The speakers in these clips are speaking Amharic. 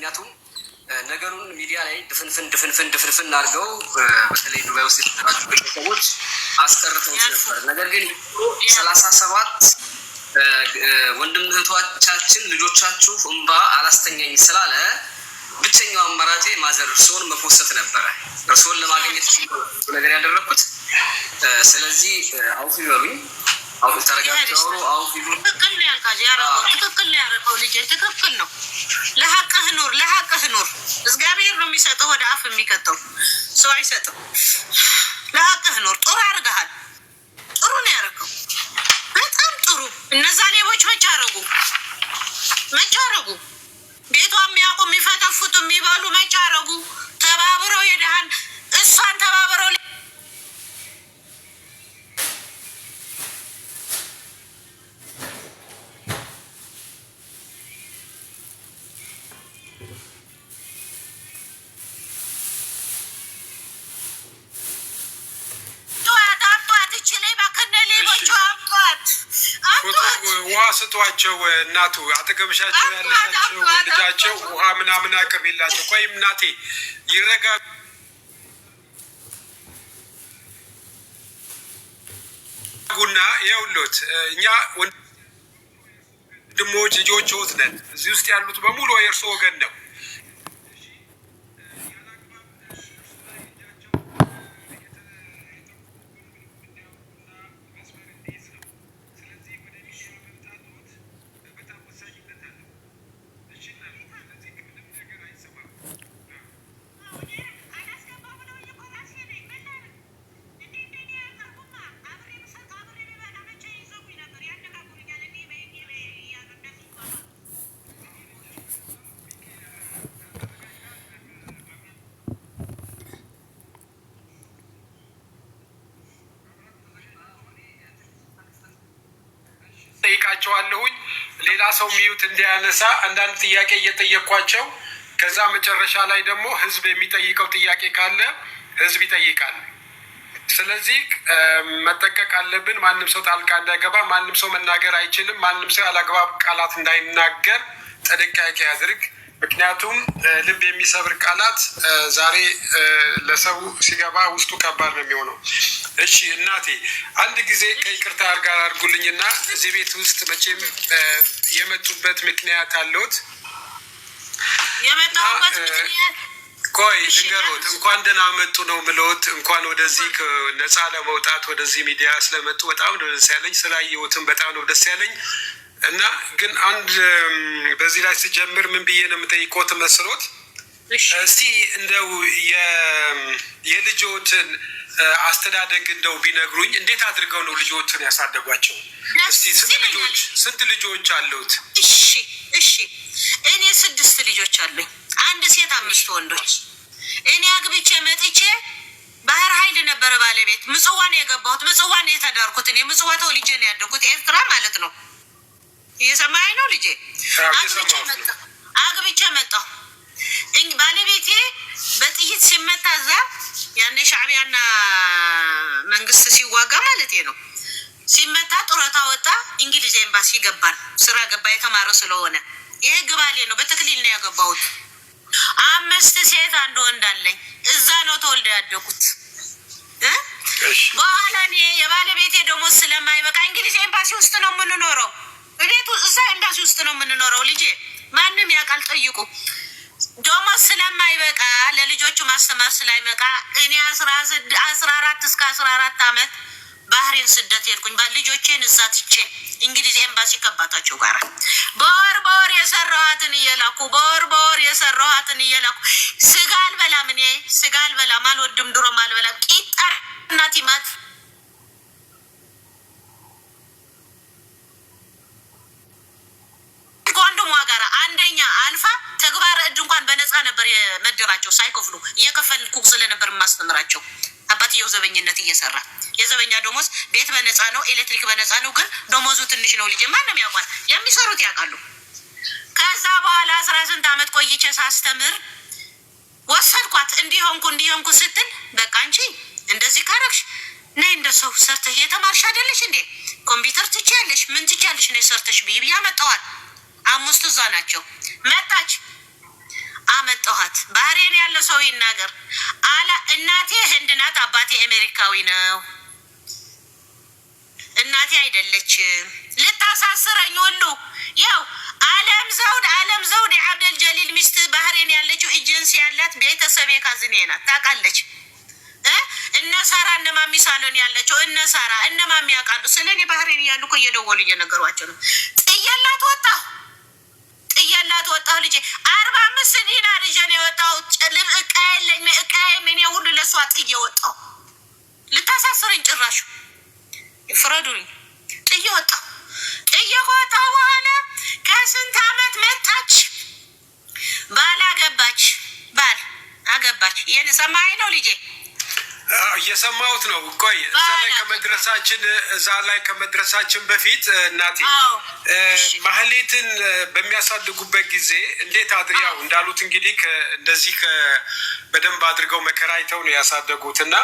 ምክንያቱም ነገሩን ሚዲያ ላይ ድፍንፍን አድርገው በተለይ ዱባይ ውስጥ የተደራጁ ግለሰቦች አስቀርተውት ነበር። ነገር ግን 37 ወንድም እህቶቻችን ልጆቻችሁ እንባ አላስተኛኝ ስላለ ብቸኛው አማራጭ ማዘር እርስዎን መፖሰት ነበረ። እርስዎን ለማግኘት ነገር ያደረኩት። ስለዚህ አውፍ ይበሉኝ። አውፍ ተረጋግተው አውፍ ይበሉኝ። ትክክል ነው ያልካጅ ያረጋው ትክክል ነው ያረጋው ልጅ ትክክል ነው። ለሐቅህ ኑር እግዚአብሔር ነው የሚሰጠው ወደ አፍ የሚከተው ሰው አይሰጥም። ለሐቅህ ኑር። ጥሩ አድርገሃል። ጥሩ ነው ያረጋው በጣም ጥሩ። እነዛ ሌቦች መቻረጉ ቤቷ የሚያውቁ የሚፈተፉት የሚበሉ መቻረጉ ተባብረው የደሃን እሷን ተባብረው ውሃ ስጧቸው። እናቱ አጠገብሻቸው ያለቻቸው ልጃቸው ውሃ ምናምን አቅርቢላቸው። ቆይም እናቴ ይረጋጉና ይኸውልዎት እኛ ወንድሞች ልጆችዎት ነን። እዚህ ውስጥ ያሉት በሙሉ የእርስዎ ወገን ነው። ጠይቃቸዋለሁኝ። ሌላ ሰው ሚዩት እንዲያነሳ አንዳንድ ጥያቄ እየጠየኳቸው፣ ከዛ መጨረሻ ላይ ደግሞ ህዝብ የሚጠይቀው ጥያቄ ካለ ህዝብ ይጠይቃል። ስለዚህ መጠቀቅ አለብን። ማንም ሰው ጣልቃ እንዳይገባ፣ ማንም ሰው መናገር አይችልም። ማንም ሰው ያላግባብ ቃላት እንዳይናገር ጥንቃቄ ያድርግ። ምክንያቱም ልብ የሚሰብር ቃላት ዛሬ ለሰው ሲገባ ውስጡ ከባድ ነው የሚሆነው። እሺ እናቴ አንድ ጊዜ ከይቅርታ ጋር አድርጉልኝና እዚህ ቤት ውስጥ መቼም የመጡበት ምክንያት አለዎት። የመጣሁበት ምክንያት ቆይ ልንገሮት። እንኳን ደህና መጡ ነው ምለዎት። እንኳን ወደዚህ ነፃ ለመውጣት ወደዚህ ሚዲያ ስለመጡ በጣም ነው ደስ ያለኝ። ስላየሁትም በጣም ነው ደስ ያለኝ። እና ግን አንድ በዚህ ላይ ስጀምር ምን ብዬ ነው የምጠይቆት መስሎት? እስቲ እንደው የልጆትን አስተዳደግ እንደው ቢነግሩኝ። እንዴት አድርገው ነው ልጆትን ያሳደጓቸው? እስቲ ስንት ልጆች አሉት? እሺ እኔ 6 ልጆች አሉኝ። 1 ሴት 5 ወንዶች። እኔ አግብቼ መጥቼ ባህር ኃይል ነበረ ባለቤት። ምጽዋ ነው የገባሁት። ምጽዋ ነው የተዳርኩት። እኔ ምጽዋ ተወልጄ ነው ያደግኩት። ኤርትራ ማለት ነው። እየሰማኸኝ ነው ልጄ? አግብቼ መጣሁ። ባለቤቴ በጥይት ሲመታ እዛ ያኔ ሻዕቢያና መንግስት ሲዋጋ ማለት ነው ሲመታ ጡረታ ወጣ። እንግሊዝ ኤምባሲ ገባን። ስራ ገባ። የተማረ ስለሆነ የህግ ባሌ ነው። በተክሊል ነው ያገባሁት። 5 ሴት 1 ወንድ አለኝ። እዛ ነው ተወልደ ያደጉት። በኋላ እኔ የባለቤቴ ደሞዝ ስለማይበቃ እንግሊዝ ኤምባሲ ውስጥ ነው የምንኖረው። እቤቱ እዛ ኤምባሲ ውስጥ ነው የምንኖረው። ልጄ ማንም ያውቃል፣ ጠይቁ። ደሞዝ ስለማይበቃ ለልጆቹ ማስተማር ስላይበቃ እኔ 14 እስከ 14 ዓመት ባህሬን ስደት ሄድኩኝ። ልጆቼን እዛ ትቼ እንግሊዝ ኤምባሲ ከአባታቸው ጋር በወር የሰራኋትን እየላኩ ስጋ አልበላም። እኔ ስጋ አልበላም፣ አልወድም፣ ድሮም አልበላም። ቂጣ እና ቲማት ከወንድሟ ጋር አንደኛ አልፋ ተግባረ እድ እንኳን በነፃ ነበር የመደባቸው ሳይከፍሉ። እየከፈልኩ ስለነበር የማስተምራቸው። አባትየው ዘበኝነት እየሰራ የዘበኛ ደሞዝ ቤት በነፃ ነው፣ ኤሌክትሪክ በነፃ ነው። ግን ደሞዙ ትንሽ ነው። ልጄ ማንም ያውቃል፣ የሚሰሩት ያውቃሉ። ከዛ በኋላ 18 ዓመት ቆይቼ ሳስተምር ወሰድኳት። እንዲሆንኩ ስትል በቃ አንቺ እንደዚህ ካረግሽ ነይ እንደ ሰው ሰርተሽ የተማርሽ አይደለሽ እንዴ? ኮምፒውተር ትችያለሽ፣ ምን ትችያለሽ? ነይ ሰርተሽ ብዬ መጣዋል። 5 እዛ ናቸው። መጣች አመጣኋት። ባህሬን ያለ ሰው ይናገር አላ። እናቴ ህንድ ናት፣ አባቴ አሜሪካዊ ነው። እናቴ አይደለችም። ልታሳስረኝ ሁሉ ያው አለም ዘውድ የአብደል ጀሊል ሚስት ባህሬን ያለችው ኤጀንሲ ያላት ቤተሰብ ካዝኔ ናት፣ ታውቃለች። እነ ሳራ እነ ማሚ ሳሎን ያለችው እነ ሳራ እነ ማሚ ያውቃሉ። ስለኔ ባህሬን እያሉ እኮ እየደወሉ እየነገሯቸው ነው። ጥየላት ወጣሁ ልጄ 45 ዲናር ይዤ ነው የወጣሁት። ጭልም እቃ የለኝ እቃ ምን ሁሉ ለሷ ጥዬ ወጣሁ። ልታሳስረኝ ጭራሹ ፍረዱኝ። ጥዬ ወጣሁ በኋላ ከስንት አመት መጣች። ባል አገባች። ይህን ሰማኝ ነው ልጄ እየሰማሁት ነው። ቆይ እዛ ላይ ከመድረሳችን በፊት እናቴ ማህሌትን በሚያሳድጉበት ጊዜ እንዴት አድርያው እንዳሉት እንግዲህ እንደዚህ በደንብ አድርገው መከራይተው ነው ያሳደጉት እና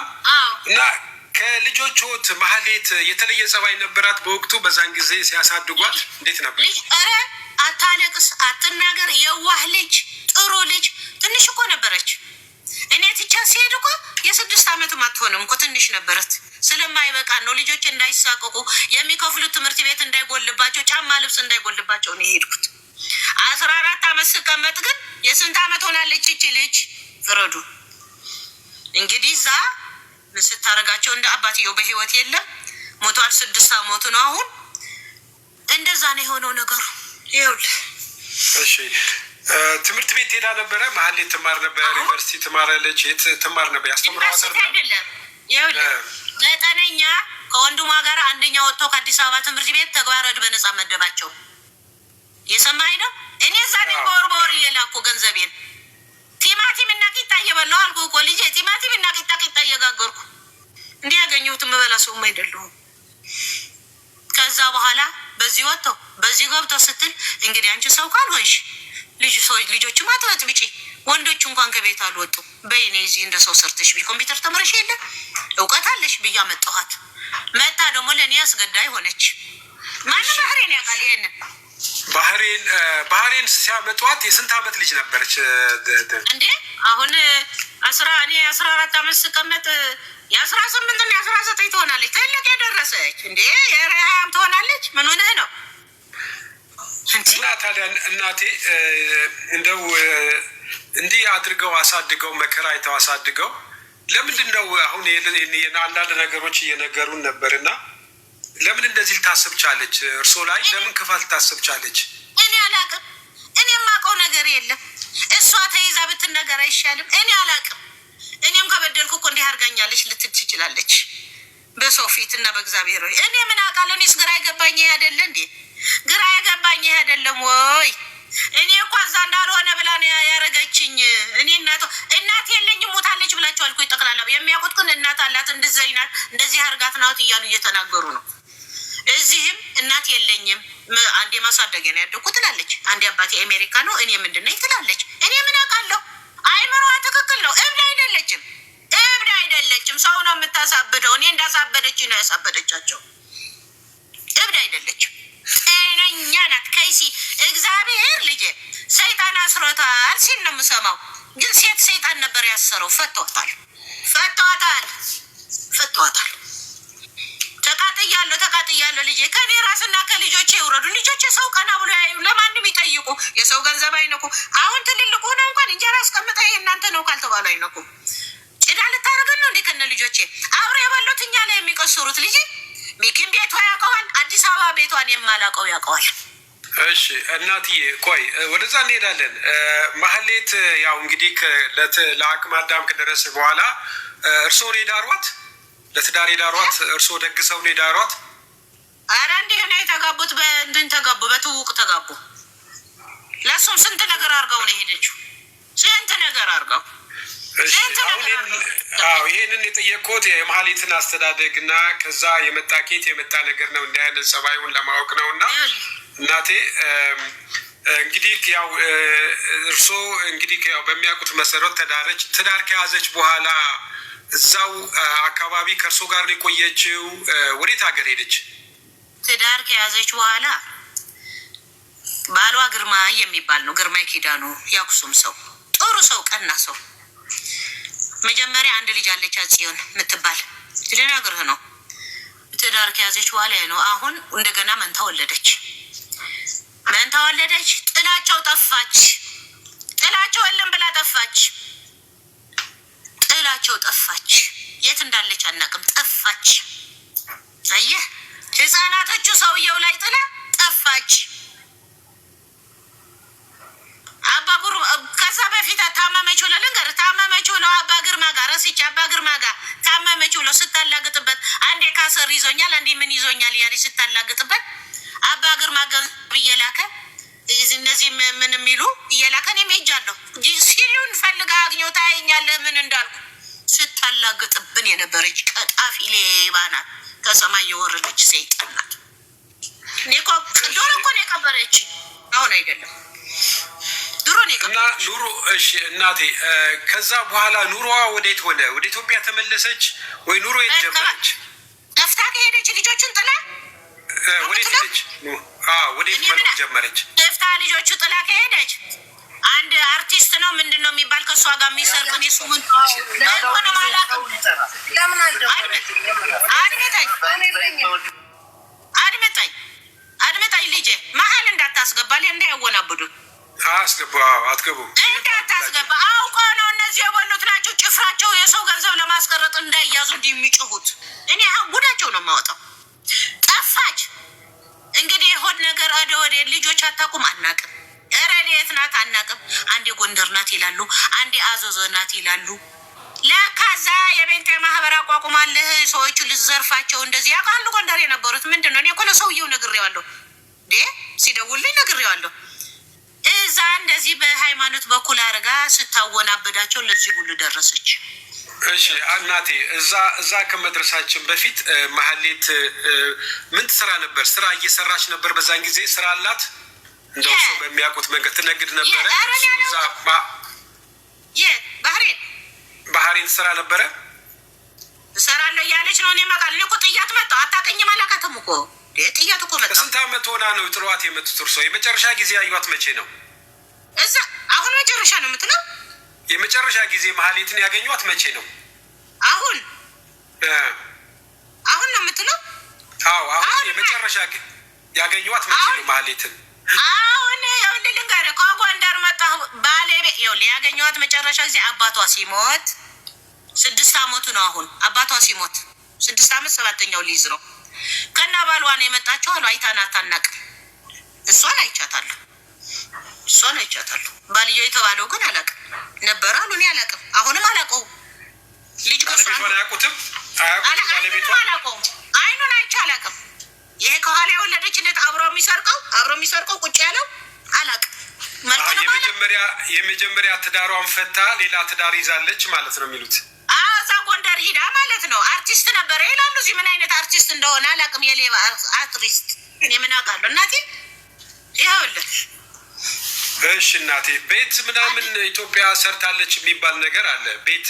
ከልጆችዎት ማህሌት የተለየ ጸባይ ነበራት በወቅቱ? በዛን ጊዜ ሲያሳድጓት እንዴት ነበር? ኧረ አታለቅስ፣ አትናገር፣ የዋህ ልጅ፣ ጥሩ ልጅ። ትንሽ እኮ ነበረች። እኔ ትቻ ሲሄድ እኮ የ6 አመትም አትሆንም እኮ ትንሽ ነበረት። ስለማይበቃ ነው ልጆች እንዳይሳቀቁ የሚከፍሉት ትምህርት ቤት እንዳይጎልባቸው፣ ጫማ ልብስ እንዳይጎልባቸው ነው የሄድኩት። 14 አመት ስቀመጥ ግን የስንት አመት ሆናለች ይቺ ልጅ? ፍረዱ እንግዲህ። እዛ ስታረጋቸው እንደ አባትየው በህይወት የለም፣ ሞቷል። 6 አመቱ ነው አሁን። እንደዛ ነው የሆነው ነገሩ። ይኸውልህ እሺ ትምህርት ቤት ሄዳ ነበረ? ማህሌት ትማር ነበር? ዩኒቨርሲቲ ትማራለች? የት ትማር ነበር? ያስተምራታል? አይደለም ይኸውልህ 9ኛ ከወንድሟ ጋር 1ኛ ወጥቶ ከአዲስ አበባ ትምህርት ቤት ተግባረ ዕድ በነፃ መደባቸው። የሰማኸኝ ነው? እኔ እዛ ነኝ በወር እየላኩ ገንዘቤን። ቲማቲም እና ቂጣ እየበላሁ አልኩህ እኮ ልጄ። ቲማቲም እና ቂጣ እየጋገርኩ እንዲህ ያገኘሁት የምበላ ሰውም አይደለሁም። ከዛ በኋላ በዚህ ወጥተው በዚህ ገብተው ስትል እንግዲህ አንቺ ሰው ካልሆንሽ ልጆችም አትበጥብጪ፣ ወንዶች እንኳን ከቤት አልወጡም። በይኔ እዚህ እንደ ሰው ሰርተሽ ኮምፒውተር ተምረሽ የለ እውቀት አለሽ ብዬ አመጣኋት። መጣ ደግሞ ለእኔ አስገዳይ ሆነች። ማንም ባህሬን ያውቃል ይሄንን። ባህሬን ሲያመጧት የስንት አመት ልጅ ነበረች እንዴ? አሁን 14 አመት ስቀመጥ የ18 እና 19 ትሆናለች። ትልቅ የደረሰች እንዴ የ20 ትሆናለች። ምን ሆነህ ነው? እና ታዲያ እናቴ እንደው እንዲህ አድርገው አሳድገው መከራ አይተው አሳድገው ለምንድን ነው አሁን አንዳንድ ነገሮች እየነገሩን ነበር እና ለምን እንደዚህ ልታስብ ቻለች? እርሶ ላይ ለምን ክፋት ልታስብ ቻለች? እኔ አላቅም። እኔ የማውቀው ነገር የለም። እሷ ተይዛ ብትነገር አይሻልም? እኔ አላቅም። እኔም ከበደልኩ እኮ እንዲህ አድርጋኛለች ልትል ትችላለች በሰው ፊት እና በእግዚአብሔር ወይ እኔ ምን አውቃለሁ? እኔስ ግራ የገባኝ ይሄ አይደለ እንዴ? ግራ የገባኝ ይሄ አይደለም ወይ? እኔ እኮ እዛ እንዳልሆነ ብላ ነው ያረገችኝ። እኔ እናት የለኝም ሞታለች ብላችኋል እኮ ጠቅላላ የሚያውቁት ግን እናት አላት እንደዚህ ናት እንደዚህ አርጋት ናት እያሉ እየተናገሩ ነው። እዚህም እናት የለኝም አንዴ ማሳደጊያ ነው ያደኩት ትላለች፣ አንዴ አባቴ አሜሪካ ነው እኔ ምንድን ነኝ ትላለች። እኔ ምን አውቃለሁ? አይምሮዋ ትክክል ነው። እብድ አይደለችም። ሰው ነው የምታሳብደው። እኔ እንዳሳበደች ነው ያሳበደቻቸው። እብድ አይደለችም። ጤነኛ ናት። ከይሲ እግዚአብሔር ልጄ ሰይጣን አስሮታል ሲል ነው የምሰማው። ግን ሴት ሰይጣን ነበር ያሰረው። ፈቷታል። ተቃጥያለሁ ልጄ። ከኔ ራስና ከልጆቼ ይውረዱ። ልጆቼ ሰው ቀና ብሎ ያዩ፣ ለማንም ይጠይቁ፣ የሰው ገንዘብ አይነኩ። አሁን ትልልቁ ሆነ እንኳን እንጀራ አስቀምጠ እናንተ ነው ካልተባሉ አይነኩም። ጭዳ ልታደርገን ነው እንዴ? ከነ ልጆቼ አብረ የበሉት እኛ ላይ የሚቀስሩት ልጄ። ሚኪን ቤቷ ያውቀዋል፣ አዲስ አበባ ቤቷን የማላውቀው ያውቀዋል። እሺ እናትዬ ቆይ ወደዛ እንሄዳለን። ማህሌት ያው እንግዲህ ለአቅመ አዳም ከደረሰ በኋላ እርስዎ ነው የዳሯት? ለትዳር የዳሯት እርስዎ ደግሰው ነው የዳሯት? ኧረ እንዲህ ነው የተጋቡት። በእንትን ተጋቡ፣ በትውውቅ ተጋቡ። ለእሱም ስንት ነገር አድርገው ነው የሄደችው። ስንት ነገር አድርገው። ይሄንን የጠየቅኩት የማህሌትን አስተዳደግ እና ከዛ የመጣ ኬት የመጣ ነገር ነው እንዲህ አይነት ጸባዩን ለማወቅ ነው። እና እናቴ እንግዲህ ያው እርስዎ እንግዲህ ያው በሚያውቁት መሰረት ተዳረች። ትዳር ከያዘች በኋላ እዛው አካባቢ ከእርሶ ጋር ነው የቆየችው? ወዴት ሀገር ሄደች? ትዳር ከያዘች በኋላ ባሏ ግርማ የሚባል ነው። ግርማ ኪዳኑ ያኩሱም ሰው ጥሩ ሰው፣ ቀና ሰው። መጀመሪያ አንድ ልጅ አለች ጽዮን የምትባል ልነግርህ ነው። ትዳር ከያዘች በኋላ ነው አሁን እንደገና መንታ ወለደች። ጥላቸው ጠፋች። ጥላቸው የለም ብላ ጠፋች። የት እንዳለች አናውቅም። ጠፋች። አየህ፣ ህፃናቶቹ ሰውየው ላይ ጥላ ጠፋች። አባጉር ከዛ በፊት ታመመች ብሎ ልንገርህ፣ ታመመች ብሎ አባ ግርማ ጋር ረስቼ አባ ግርማ ጋር ታመመች ብሎ ስታላግጥበት፣ አንዴ ካሰር ይዞኛል አንዴ ምን ይዞኛል እያለች ስታላግጥበት አባ ግርማ ገንዘብ እየላከ እነዚህ ምን የሚሉ እየላከ እኔም ሄጃለሁ ሲሉን ፈልጋ አግኘው ታየኛለህ ምን እንዳልኩ ስታላግጥብን የነበረች ቀጣፊ ሌባ ናት። ከሰማይ የወረደች ሰይጣን ናት። እኔ እኮ ድሮ እኮ ነው የቀበረች፣ አሁን አይደለም ድሮ ነው የቀበረች። እና ኑሮ እሺ እናቴ፣ ከዛ በኋላ ኑሮዋ ወዴት ሆነ? ወደ ኢትዮጵያ ተመለሰች ወይ ኑሮ የት ጀመረች? ጠፍታ ከሄደች ልጆቹን ጥላ ወዴት ሄደች? ወዴት መኖር ጀመረች? ጠፍታ ልጆቹ ጥላ ከሄደች አንድ አርቲስት ነው ምንድን ነው የሚባል ከእሷ ጋር የሚሰርቅን የሱምን አድምጠኝ ልጄ፣ መሀል እንዳታስገባል እንዳያወናብዱ እንዳታስገባ። አውቀ ነው እነዚህ የበሉት ናቸው። ጭፍራቸው የሰው ገንዘብ ለማስቀረጥ እንዳይያዙ እንዲህ የሚጮሁት እኔ ጉዳቸው ነው የማወጣው። ጠፋች እንግዲህ የሆድ ነገር ወደ ልጆች አታውቁም፣ አናውቅም። ረድኤት ናት አናውቅም። አንዴ ጎንደር ናት ይላሉ፣ አንዴ አዘዞ ናት ይላሉ። ለካዛ የቤንጤ ማህበር አቋቁማለህ ሰዎቹ ልዘርፋቸው እንደዚህ ያውቃሉ። ጎንደር የነበሩት ምንድን ነው? እኔ እኮ ለሰውየው ነግሬዋለሁ፣ ሲደውልኝ ነግሬዋለሁ። እዛ እንደዚህ በሃይማኖት በኩል አድርጋ ስታወናብዳቸው ለዚህ ሁሉ ደረሰች። እሺ እናቴ፣ እዛ ከመድረሳችን በፊት ማህሌት ምን ትሰራ ነበር? ስራ እየሰራች ነበር። በዛን ጊዜ ስራ አላት እንደው ሰው በሚያውቁት መንገድ ትነግድ ነበረ። ባህሬን ስራ ነበረ እሰራለሁ እያለች ነው። እኔ መቃል እኔ እኮ ጥያት መጣሁ። አታውቅኝም አላውቃትም እኮ ጥያት እኮ መጣሁ። ስንት ዓመት ሆና ነው ጥሏት የመጡት? እርሶ የመጨረሻ ጊዜ ያዩት መቼ ነው? እዛ አሁን መጨረሻ ነው የምትለው? የመጨረሻ ጊዜ ማህሌትን ያገኟት መቼ ነው? አሁን ነው የምትለው? አዎ አሁን የመጨረሻ ያገኟት መቼ ነው ማህሌትን? አሁን ይኸውልህ ልንገርህ፣ ከጎንደር መጣሁ ባለቤት ይኸውልህ ያገኘኋት መጨረሻ ጊዜ አባቷ ሲሞት 6 ዓመቱ ነው። አሁን አባቷ ሲሞት 6 ዓመት 7ኛው ሊይዝ ነው። ከና ባሏ ነው የመጣችው አሉ። አይታናት አናውቅም። እሷን አይቻታለሁ። ባልየው የተባለው ግን አላውቅም ነበር አሉ። እኔ አላውቅም፣ አሁንም አላውቀውም። ልጅ ባለቤቷን አያውቁትም። አላውቀውም። አይኑን አይቼ አላውቅም። ይሄ ከኋላ የወለደችለት አብሮ የሚሰርቀው ቁጭ ያለው አላውቅም። የመጀመሪያ ትዳሯን ፈታ ሌላ ትዳር ይዛለች ማለት ነው የሚሉት። እዛ ጎንደር ሂዳ ማለት ነው። አርቲስት ነበረ ይላሉ። እዚህ ምን አይነት አርቲስት እንደሆነ አላውቅም። የሌባ አርቲስት እኔ ምን አውቃለሁ እናቴ። ይኸውልህ እሺ እናቴ፣ ቤት ምናምን ኢትዮጵያ ሰርታለች የሚባል ነገር አለ። ቤት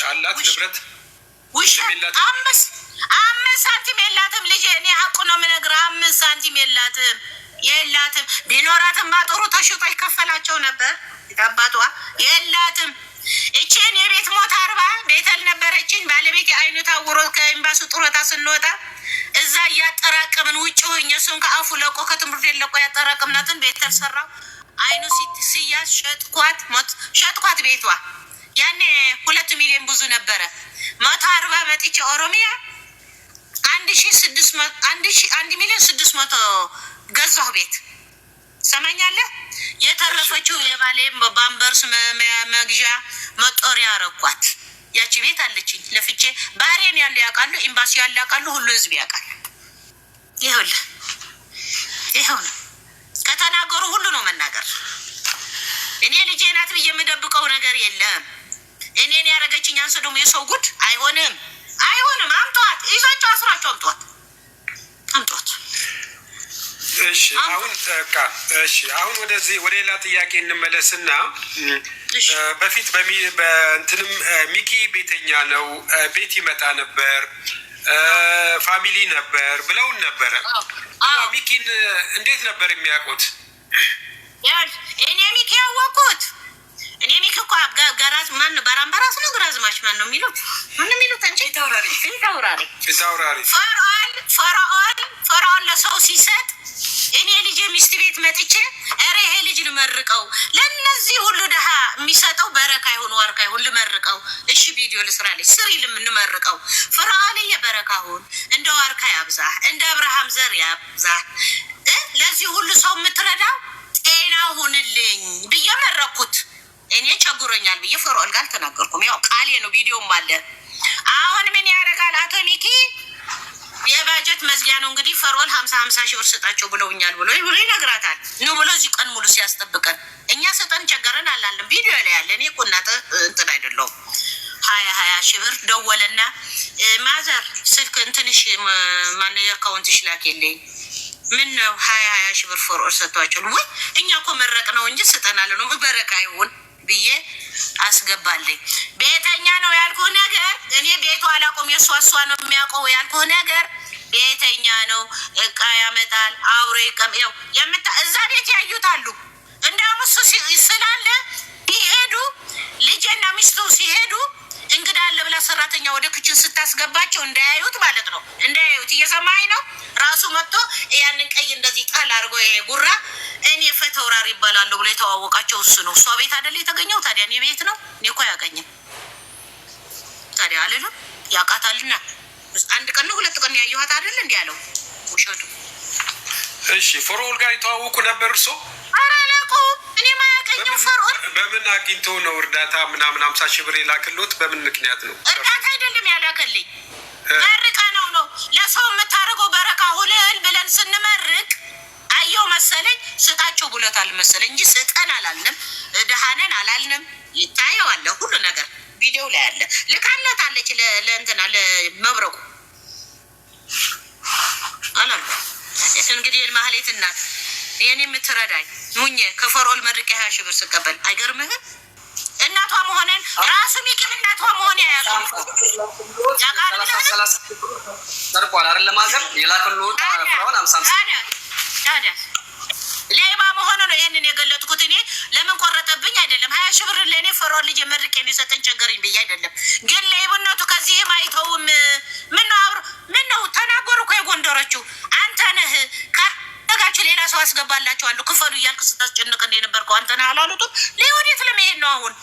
አላት ንብረት? አምስት ሳንቲም የላትም ልጄ። እኔ ሀቁ ነው የምነግርህ። 5 ሳንቲም የላትም። ቢኖራትም ባጥሩ ተሽጦ ይከፈላቸው ነበር። አባቷ የላትም። እቺን የቤት ሞት 40 ቤተል ነበረችኝ። ባለቤት አይኑ ታውሮ ከኤምባሲ ጡረታ ስንወጣ እዛ እያጠራቀምን ውጭ ሆኜ እሱን ከአፉ ለቆ ከትምህርት ለቆ ያጠራቀምናትን ቤተል ሰራው። አይኑ ሲያዝ ሸጥኳት ቤቷ። ያኔ 2 ሚሊዮን ብዙ ነበረ። 140 መጥቼ ኦሮሚያ 1,600,000 ገዛሁ ቤት። ሰማኛለህ? የተረፈችው የባሌ ባምበርስ መግዣ መጦሪያ አረኳት። ያቺ ቤት አለችኝ ለፍቼ። ባህሬን ያሉ ያውቃሉ፣ ኤምባሲ ያሉ ያውቃሉ፣ ሁሉ ህዝብ ያውቃል። ይኸው ነው ከተናገሩ ሁሉ ነው መናገር። እኔ ልጄ ናት ብዬ የምደብቀው ነገር የለም። እኔን ያደረገችኝ አንሰ ደግሞ የሰው ጉድ አይሆንም። አምጧት፣ ይዛቸው አስራቸው አምጧት። አሁን ወደ ሌላ ጥያቄ እንመለስና በፊት በእንትንም ሚኪ ቤተኛ ነው፣ ቤት ይመጣ ነበር፣ ፋሚሊ ነበር ብለውን ነበረ። እና ሚኪን እንዴት ነበር የሚያውቁት? እኔ ሚኪ ያወቅኩት እኔ ሚኪ እኮ ማን ነው? ባራምባራስ ነው ግራዝማች ማን ነው የሚሉት? ምን የሚሉት አንቺ? ፊታውራሪ ፈርዖን ለሰው ሲሰጥ እኔ ልጅ ሚስት ቤት መጥቼ ኧረ ይሄ ልጅ ልመርቀው ለነዚህ ሁሉ ድሃ የሚሰጠው በረካ ይሁን ዋርካ ይሁን ልመርቀው። እሺ ቪዲዮ ልስራለች ስሪ ልምንመርቀው ፈርዖን የበረካሁን እንደ ዋርካ ያብዛህ እንደ አብርሃም ዘር ያብዛህ ለዚህ ሁሉ ሰው የምትረዳው ጤና ሁንልኝ ብዬ መረኩት። እኔ ቸግሮኛል ብዬ ፈርዖን ጋር አልተናገርኩም። ያው ቃሌ ነው፣ ቪዲዮም አለ። አሁን ምን ያደርጋል አቶ ሚኪ የባጀት መዝጊያ ነው እንግዲህ ፈርዖን 50 ሺህ ብር ስጣቸው ብለውኛል ብሎ ይነግራታል። ነው ብሎ እዚህ ቀን ሙሉ ሲያስጠብቀን እኛ ሰጠን ቸገረን አላለም። ቪዲዮ ላይ ያለ እኔ ቁናተ እንትን አይደለሁም። 20 ሺህ ብር ደወለና ማዘር ስልክ እንትንሽ ማን የአካውንትሽ ላኪልኝ። ምን ነው 20 ሺህ ብር ፈርዖን ሰጥቷቸው ወይ እኛ እኮ መረቅ ነው እንጂ ስጠናለ ነው በረካ ይሁን ብዬ አስገባልኝ። ቤተኛ ነው ያልኩህ ነገር እኔ ቤቱ አላቆም የሷ ነው የሚያውቀው ያልኩህ ነገር ቤተኛ ነው። እቃ ያመጣል አውሬ ይቀምየው እዛ ቤት ያዩታሉ። እንደውም እሱ ስላለ ይሄዱ ልጄና ሚስቱ ሲሄዱ እንግዳ አለ ብላ ሰራተኛ ወደ ክችን ስታስገባቸው እንዳያዩት ማለት ነው። እንዳያዩት እየሰማኝ ነው። ራሱ መጥቶ ያንን ቀይ እንደዚህ ጣል አድርጎ ጉራ እኔ ፈተውራሪ ይባላሉ ብሎ የተዋወቃቸው እሱ ነው። እሷ ቤት አይደል የተገኘው? ታዲያ እኔ ቤት ነው። እኔ እኮ ያገኘም ታዲያ አልልም ያውቃታልና አንድ ቀን ነው 2 ቀን ያየኋት አይደል እንዴ ያለው ውሸቱ። እሺ ፈርዖን ጋር የተዋወቁ ነበር እርሶ? ኧረ አላውቀውም። እኔ ማያውቀኝም ፈርዖን። በምን አግኝቶ ነው እርዳታ ምናምን 50 ሺህ ብር የላክሎት? በምን ምክንያት ነው? እርዳታ አይደለም ያላከልኝ መርቃ ነው ለሰው የምታደርገው በረካ ሁልህል ብለን ስንመርቅ አየው መሰለኝ ስጣቸው ብሎታል መሰለኝ እንጂ ስጠን አላልንም። ደሃነን አላልንም። ይታየዋል ሁሉ ነገር ቪዲዮ ላይ አለ። ልካለታለች ለእንትና ለመብረቁ አላል እንግዲህ ማህሌት እናት የኔ የምትረዳኝ ሙኜ ከፈርዖን መርቄ 20 ሺህ ብር ስቀበል አይገርምህም? እናቷ መሆነን ራሱ ሚኪም እናቷ መሆን ያያውቃል። ሰርቋል አይደል? ለማዘር የላከሉት ፈርዖን 50 ታዲያ ሌባ መሆኑ ነው ይሄንን የገለጥኩት። እኔ ለምን ቆረጠብኝ አይደለም 20 ሺህ ብር ለእኔ ፈርዖን ልጅ መርቄ የሰጠኝ ቸገረኝ ብዬ አይደለም። ግን ሌብነቱ ከዚህም አይተውም። ምን ነው ተናገሩ እኮ የጎንደሮቹ አንተ ነህ ካጋችሁ ሌላ ሰው አስገባላችኋለሁ ክፈሉ እያልክ ስታስጨንቀን የነበርከው አንተ ነህ አላሉትም? ለወዴት ለመሄድ ነው አሁን?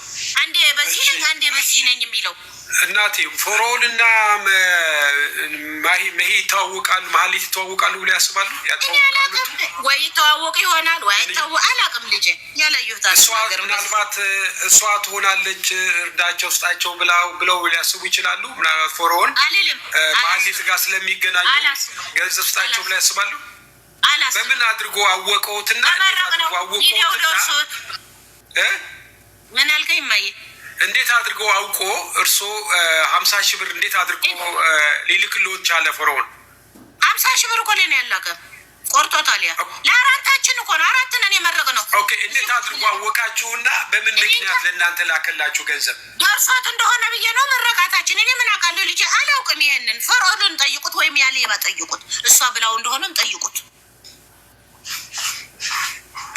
አንዴ በዚህ ነኝ አንዴ በዚህ ነኝ የሚለው እናቴ ፈርዖንና መሄ ይተዋወቃሉ፣ መሀሌት ይተዋወቃሉ ብሎ ያስባሉ? ወይ ይተዋወቁ ይሆናል ወይ አይተዋወቁ አላውቅም። ልጄ ያለዩታል ምናልባት እሷ ትሆናለች እርዳቸው ስጣቸው ብለው ሊያስቡ ይችላሉ። ምናልባት ፈርዖን መሀሌት ጋር ስለሚገናኙ ገንዘብ ስጣቸው ብለው ያስባሉ። በምን አድርጎ አወቀውትና ምን አልከኝ ማየ? እንዴት አድርጎ አውቆ እርሶ 50 ሺህ ብር እንዴት አድርጎ ሊልክልዎት ቻለ? ፈርዖን 50 ሺህ ብር እኮ ለኔ ያላከ ቆርጦታል። ያ ለአራታችን እኮ ነው፣ 4 ነን የመረቅ ነው። ኦኬ እንዴት አድርጎ አወቃችሁና በምን ምክንያት ለእናንተ ላከላችሁ ገንዘብ? ደርሷት እንደሆነ ብዬ ነው መረቃታችን። እኔ ምን አውቃለሁ ልጄ፣ አላውቅም። ይሄንን ፈርዖንን ጠይቁት ወይም ያለ ጠይቁት፣ እሷ ብላው እንደሆነም ጠይቁት።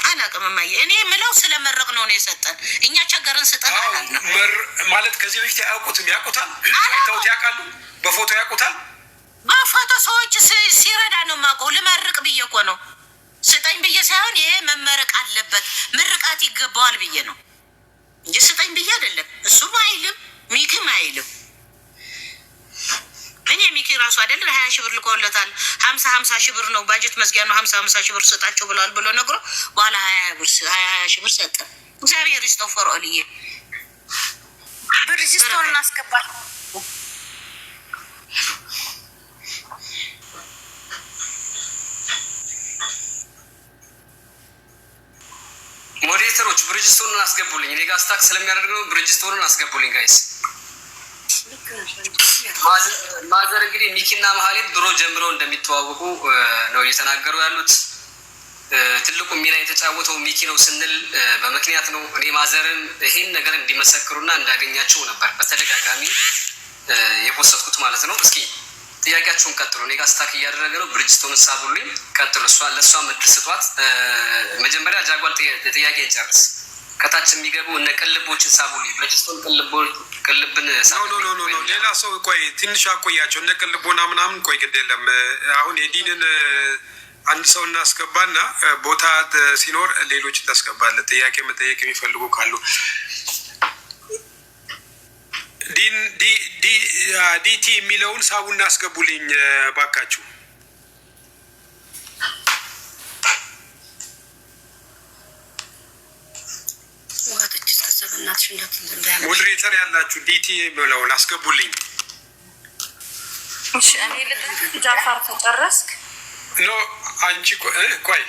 አላውቅም እማዬ፣ እኔ የምለው ስለመረቅ ነው የሰጠን። እኛ ቸገርን ስጠን ማለት ከዚህ በፊት አያውቁትም? ያውቁታል? አይተውት ያውቃሉ? በፎቶ ያውቁታል? በፎቶ ሰዎች ሲረዳ ነው የማውቀው። ልመርቅ ብዬ እኮ ነው ስጠኝ ብዬ ሳይሆን ይሄ መመረቅ አለበት ምርቃት ይገባዋል ብዬ ነው እንጂ ስጠኝ ብዬ አይደለም። እሱም አይልም ሚኪም አይልም። እኔ ሚኪ ራሱ አይደለም 20 ሺህ ብር ልኮለታል። 50 ሺህ ብር ነው ባጀት መዝጊያ ነው 50 ሺህ ብር ስጣቸው ብሏል ብሎ ነግሮ በኋላ 20 ሺህ ብር ሰጠ። እግዚአብሔር ይስጠው ፈርዖንዬ። ብርጅስቶን እናስገባል። ሞዴሬተሮች ብሪጅስቶንን አስገቡልኝ። እኔ ጋር ስታክ ስለሚያደርግ ነው። ብሪጅስቶንን አስገቡልኝ ጋይስ። ማዘር እንግዲህ ሚኪና መሀሌት ድሮ ጀምሮ እንደሚተዋወቁ ነው እየተናገሩ ያሉት። ትልቁ ሚና የተጫወተው ሚኪ ነው ስንል በምክንያት ነው። እኔ ማዘርን ይሄን ነገር እንዲመሰክሩና እንዳገኛቸው ነበር በተደጋጋሚ የፖሰትኩት ማለት ነው። እስኪ ጥያቄያችሁን ቀጥሉ። እኔ ጋር ስታክ እያደረገ ነው። ብሪጅስቶን ሳቡልኝ ቀጥሉ። ለእሷ ምድል ስጧት። መጀመሪያ ጃጓል ጥያቄ ይጨርስ። ከታች የሚገቡ እነ ቅልቦችን ሳቡልኝ፣ በጅስቶን ቅልብን ሳቡልኝ። ሌላ ሰው ቆይ ትንሽ አቆያቸው። እነ ቅልቦና ምናምን ቆይ ግድ የለም። አሁን የዲንን አንድ ሰው እናስገባና ቦታ ሲኖር ሌሎች ታስገባለ። ጥያቄ መጠየቅ የሚፈልጉ ካሉ ዲቲ የሚለውን ሳቡ እናስገቡልኝ ባካችሁ። ሞዴሬተር ያላችሁ ዲቲ የሚለውን አስገቡልኝ። እኔ ጃፋር ተጨረስክ? ኖ አንቺ ቆይ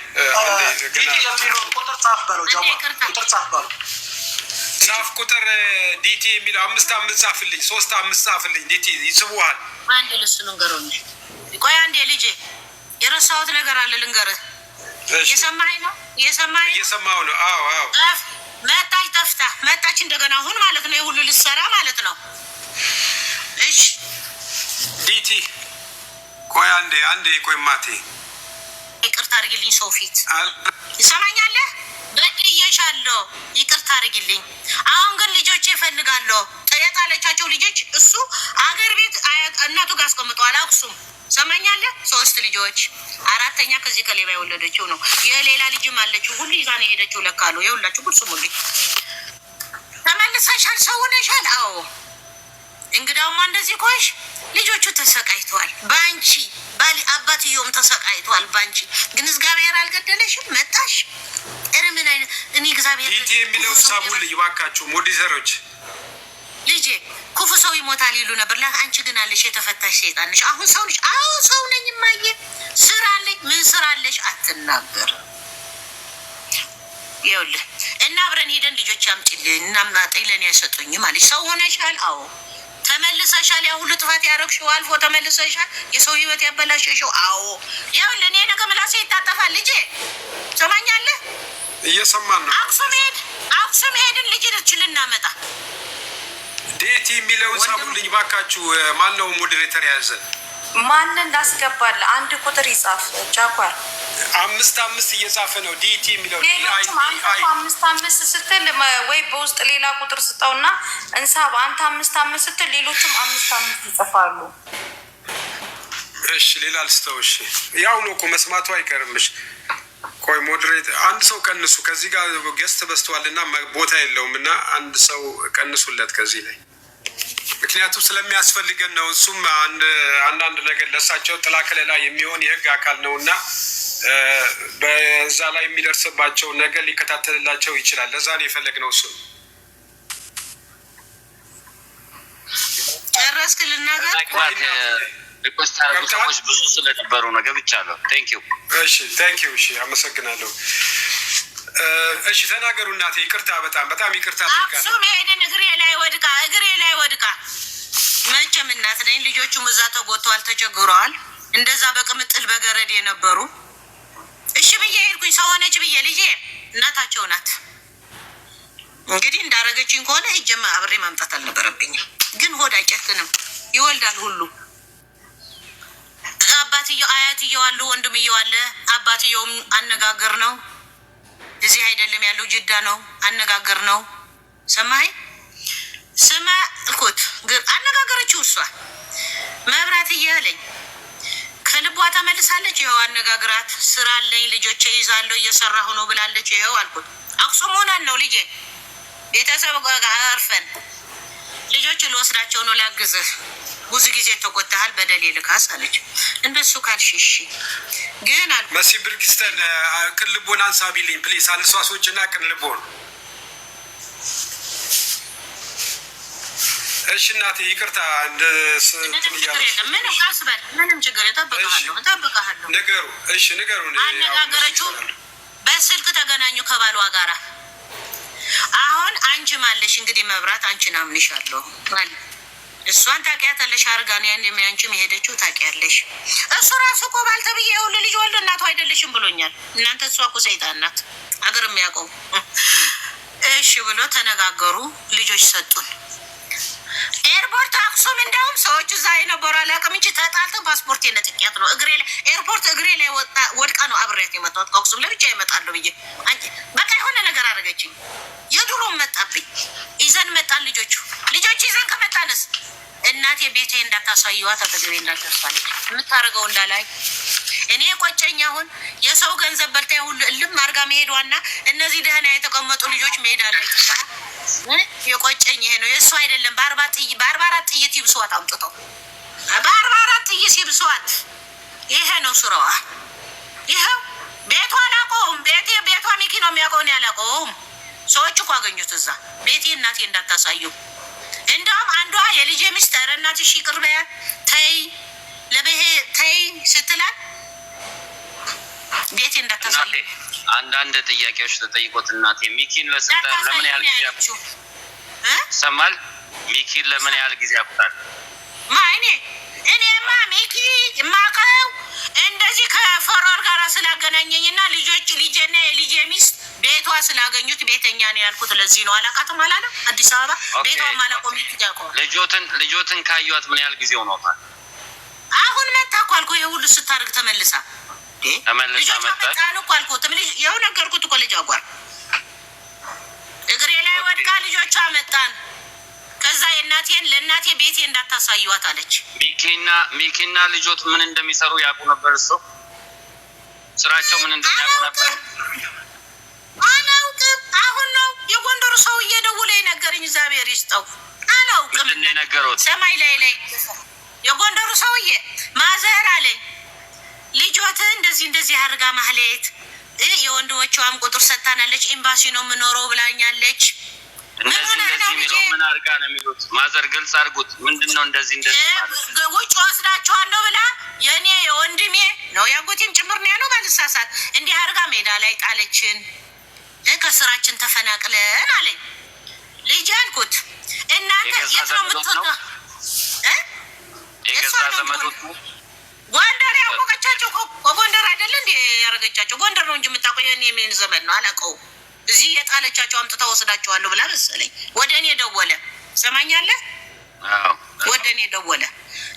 ቁጥር ጻፍ በለው። ቁጥር ጻፍ በለው። ጻፍ ቁጥር ዲቲ የሚለው 5 ጻፍልኝ። 3 ጻፍልኝ። ዲቲ ይስቡሃል። አንድ ልስ ልንገረው እንጂ ቆይ አንዴ ልጄ የረሳሁት ነገር አለ ልንገርህ። እየሰማኸኝ ነው? እየሰማሁ ነው። አዎ መጣች ጠፍታ መጣች እንደገና አሁን ማለት ነው። የሁሉ ልሰራ ማለት ነው። እሺ ዲቲ ቆይ አንዴ ቆይ ማቴ ይቅርታ አድርግልኝ። ሰው ፊት ይሰማኛለህ? በድዬሻለሁ። ይቅርታ አድርግልኝ። አሁን ግን ልጆቼ እፈልጋለሁ። የጣለቻቸው ልጆች እሱ አገር ቤት እናቱ ጋር አስቀምጠዋል። አክሱም ሰማኛለህ? 3 ልጆች 4ተኛ ከዚህ ከሌባ የወለደችው ነው። የሌላ ልጅም አለችው። ሁሉ ይዛ ነው የሄደችው። ለካ ነው የሁላችሁ ጉድ ስሙልኝ። ተመልሰሻል፣ ሰው ሆነሻል። አዎ እንግዳውማ እንደዚህ ቆይሽ። ልጆቹ ተሰቃይተዋል ባንቺ፣ አባትየውም ተሰቃይተዋል ባንቺ። ግን እግዚአብሔር አልገደለሽም። መጣሽ ምን አይነት እኔ እግዚአብሔር ዲቲ የሚለው ሳቡልኝ ይባካችሁ ሞዲዘሮች። ልጄ ክፉ ሰው ይሞታል ይሉ ነበር። አንቺ ግን አለሽ የተፈታሽ ሰይጣን ነሽ። አሁን ሰው ነሽ። አዎ ሰው ነኝ ማየ። ስራ አለኝ። ምን ስራ አለሽ? አትናገር። ይኸውልህ እና አብረን ሄደን ልጆች አምጪልኝ እና ማጠይ ለኔ አይሰጡኝም አለሽ። ሰው ሆነሻል። አዎ ተመልሰሻል። ያ ሁሉ ጥፋት ያረግሽው አልፎ ተመልሰሻል። የሰው ህይወት ያበላሸሽው። አዎ ይኸውልህ እኔ ነገ ምላሴ ይታጠፋል። ልጄ ሰማኛለህ? እየሰማን ነው። አክሱም ሄድን ልጅ ልናመጣ ዴቲ የሚለውን ሳቡልኝ ባካችሁ። ማን ነው ሞዴሬተር የያዘ? ማን እንዳስገባል? አንድ ቁጥር ይጻፍ። ጃኳር 5 እየጻፈ ነው። ዲቲ የሚለው ሌሎችም 5 ስትል ወይ በውስጥ ሌላ ቁጥር ስጠውና እንሳብ። አንተ 5 ስትል ሌሎችም 5 ይጽፋሉ። እሺ ሌላ ልስተው። እሺ ያው ነው እኮ መስማቱ አይቀርምሽ። ቆይ ሞዴሬት አንድ ሰው ቀንሱ። ከዚህ ጋር ገስት በስተዋልና ቦታ የለውም እና አንድ ሰው ቀንሱለት ከዚህ ላይ፣ ምክንያቱም ስለሚያስፈልገን ነው። እሱም አንዳንድ ነገር ለሳቸው ጥላ ከለላ የሚሆን የህግ አካል ነው እና በዛ ላይ የሚደርስባቸው ነገር ሊከታተልላቸው ይችላል። ለዛ ነው የፈለግነው። እሱ ጨረስክ? ልናገር ሪኮስት አረጉ ሰዎች ብዙ ስለነበሩ ነው ገብቻለሁ። ቴንክ ዩ። እሺ ቴንክ ዩ። እሺ አመሰግናለሁ። እሺ ተናገሩ እናቴ። ይቅርታ በጣም ይቅርታ ጠይቃለሁ። አክሱም ሄደን እግሬ ላይ ወድቃ መቼም እናት ነኝ። ልጆቹም እዛ ተጎተዋል፣ ተቸግረዋል። እንደዛ በቅምጥል በገረድ የነበሩ እሺ ብዬ ሄድኩኝ። ሰው ሆነች ብዬ ልጄ እናታቸው ናት። እንግዲህ እንዳረገችኝ ከሆነ ሂጅማ አብሬ ማምጣት አልነበረብኝም። ግን ሆድ አይጨክንም፣ ይወልዳል ሁሉ። አባትየው አያትየው አሉ፣ ወንድምየው አለ። አባትየውም አነጋገር ነው። እዚህ አይደለም ያለው ጅዳ ነው። አነጋገር ነው። ሰማይ ስማ እልኩት ግን አነጋገረችው። እሷ መብራት እያለኝ ከልቧ ተመልሳለች። ይኸው አነጋግራት። ስራ አለኝ ልጆቼ ይዛለሁ እየሰራሁ ነው ብላለች። ይኸው አልኩት። አክሱም ሆነን ነው ልጄ ቤተሰብ ጋር አርፈን ልጆች ልወስዳቸው ነው ላግዝህ። ብዙ ጊዜ ተቆጣሃል፣ በደሌ ልካስ አለች። እንደሱ ካልሽሽ ግን አልኩ መሲ ብርክስተን ቅልቦን አንሳቢልኝ ፕሊስ። አንሷሶችና ቅልቦን። እሺ እናቴ ይቅርታ። ምንም አስበል ምንም ችግር እጠብቅሃለሁ። ነገሩ እሺ ነገሩ አነጋገረችው። በስልክ ተገናኙ ከባሏ ጋራ። አሁን አንቺ ማለሽ እንግዲህ መብራት አንቺን አምንሻለሁ ማለት እሷን ታውቂያታለሽ። አርጋን ያን የሚያንቺም የሄደችው ታውቂያለሽ። እሱ ራሱ እኮ ባልተብዬ የሁሉ ልጅ ወልዶ እናቱ አይደለሽም ብሎኛል። እናንተ እሷ እኮ ሰይጣን ናት አገር የሚያውቀው። እሺ ብሎ ተነጋገሩ። ልጆች ሰጡን። ኤርፖርት አክሱም እንደውም ሰዎቹ እዛ የነበሩ አላውቅም እንጂ ተጣልተው ፓስፖርት የነጥቂያት ነው እግሬ ላይ ኤርፖርት እግሬ ላይ ወድቃ ነው አብሬያት የመጣሁት ከአክሱም ለብቻ ይመጣለሁ ብዬ በቃ የሆነ ነገር አደረገችኝ። የድሮም መጣብኝ። ይዘን መጣን ልጆች ይዘን ከመጣንስ እናቴ ቤቴ እንዳታሳየዋት አጠገቤ እንዳታሳለች የምታደርገው እንዳላይ እኔ ቆጨኝ። አሁን የሰው ገንዘብ በልታ ሁሉ እልም አድርጋ መሄዷና እነዚህ ደህና የተቀመጡ ልጆች ሜዳ ላይ የቆጨኝ ይሄ ነው። የእሱ አይደለም። በ44 ጥይት ይብሷት አምጥተው በ44 ጥይት ይብሷት። ይሄ ነው ስራዋ። ይኸው ቤቷ አላውቀውም። ቤቷ ሚኪ ነው የሚያውቀውን ያላውቀውም። ሰዎች እኮ አገኙት እዛ ቤቴ እናቴ እንዳታሳዩ። እንደውም አንዷ የልጄ ሚስት ኧረ እናትሽ ይቅር በያት ተይ ለበሄ ተይ ስትላል ቤቴ እንዳታሳዩ። አንዳንድ ጥያቄዎች ተጠይቆት እናቴ ሚኪን ለምን ያህል ጊዜ ሰማል? ሚኪን ለምን ያህል ጊዜ ያቁታል? እኔማ ሚኪ የማውቀው እንደዚህ ከፈሮር ጋር ስላገናኘኝና ልጄና የልጄ ሚስት ቤቷ ስላገኙት ቤተኛ ነው ያልኩት። ለዚህ ነው አላውቃትም አላለም። አዲስ አበባ ቤቷ ማላውቀው ሚኪ ያውቀዋል። ልጆትን ካዩት ምን ያህል ጊዜ ሆኖታል? አሁን መጣ እኮ አልኩህ። ይሄ ሁሉ ስታርግ ተመልሳ መጣች እኮ አልኩት። ይኸው ነገርኩት እኮ ልጅ አጓር እግሬ ላይ ወድቃ ልጆቿ መጣን። ከዛ ለእናቴ ቤቴ እንዳታሳዩዋት አለች። ሚኪና ልጆት ምን እንደሚሰሩ ያውቁ ነበር? እሱ ስራቸው ምን እንደሚያውቁ ነበር? አላውቅም። አሁን ነው የጎንደሩ ሰው እየደወለ የነገረኝ። እግዚአብሔር ይስጠው። አላውቅም። ምንድን ነው የነገሩት? ሰማይ ላይ የጎንደሩ ሰውዬ ማዘር አለኝ ልጆት እንደዚህ አድርጋ ማህሌት የወንዶቿም ቁጥር ሰጥታናለች። ኤምባሲ ነው የምኖረው ብላኛለች። እንደዚህ የሚለው ምን አድርጋ ነው የሚሉት? ማዘር ግልጽ አድርጉት። ምንድን ነው እንደዚህ ማለት? ውጭ ወስዳችኋለሁ ብላ የእኔ የወንድሜ ነው ያጎቴም ጭምር ነው ያለው ባልሳሳት እንዲህ አድርጋ ሜዳ ላይ ጣለችን። ከስራችን ተፈናቅለን አለኝ። ልጅ አልኩት እናንተ የት ነው የምትወጣ? የገዛ ዘመዶት ጎንደር ያወቀቻቸው ጎንደር አይደለ እንዴ ያረገቻቸው? ጎንደር ነው እንጂ የምታውቀው የኔ ምን ዘመን ነው አላውቀውም። እዚህ የጣለቻቸው አምጥታ ወስዳቸዋለሁ ብላ መሰለኝ ወደ እኔ ደወለ። ሰማኛለህ? ወደ እኔ ደወለ።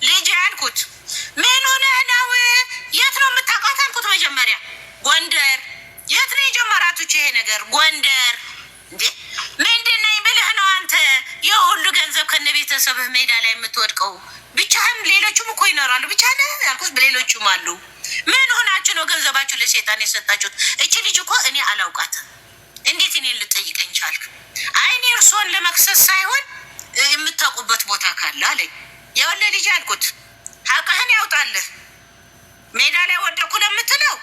ልጅ ያልኩት ምን ሆነህ ነው? የት ነው የምታውቃት አልኩት። መጀመሪያ ጎንደር። የት ነው የጀመራችሁ ይሄ ነገር? ጎንደር። እንዴ ምንድን ነኝ ብለህ ነው አንተ የሁሉ ገንዘብ ከነ ቤተሰብህ ሜዳ ላይ የምትወድቀው? ብቻህን ሌሎቹም እኮ ይኖራሉ። ብቻ ነህ ያልኩት ሌሎቹም አሉ። ምን ሆናችሁ ነው ገንዘባችሁ ለሴጣን የሰጣችሁት? እቺ ልጅ እኮ እኔ አላውቃትም። እንዴት እኔን ልጠይቀኝ ቻልክ? አይ እኔ እርስዎን ለመክሰስ ሳይሆን የምታውቁበት ቦታ ካለ አለኝ። የወለ ልጅ አልኩት ሀቅህን ያውጣልህ። ሜዳ ላይ ወደኩ ለምትለው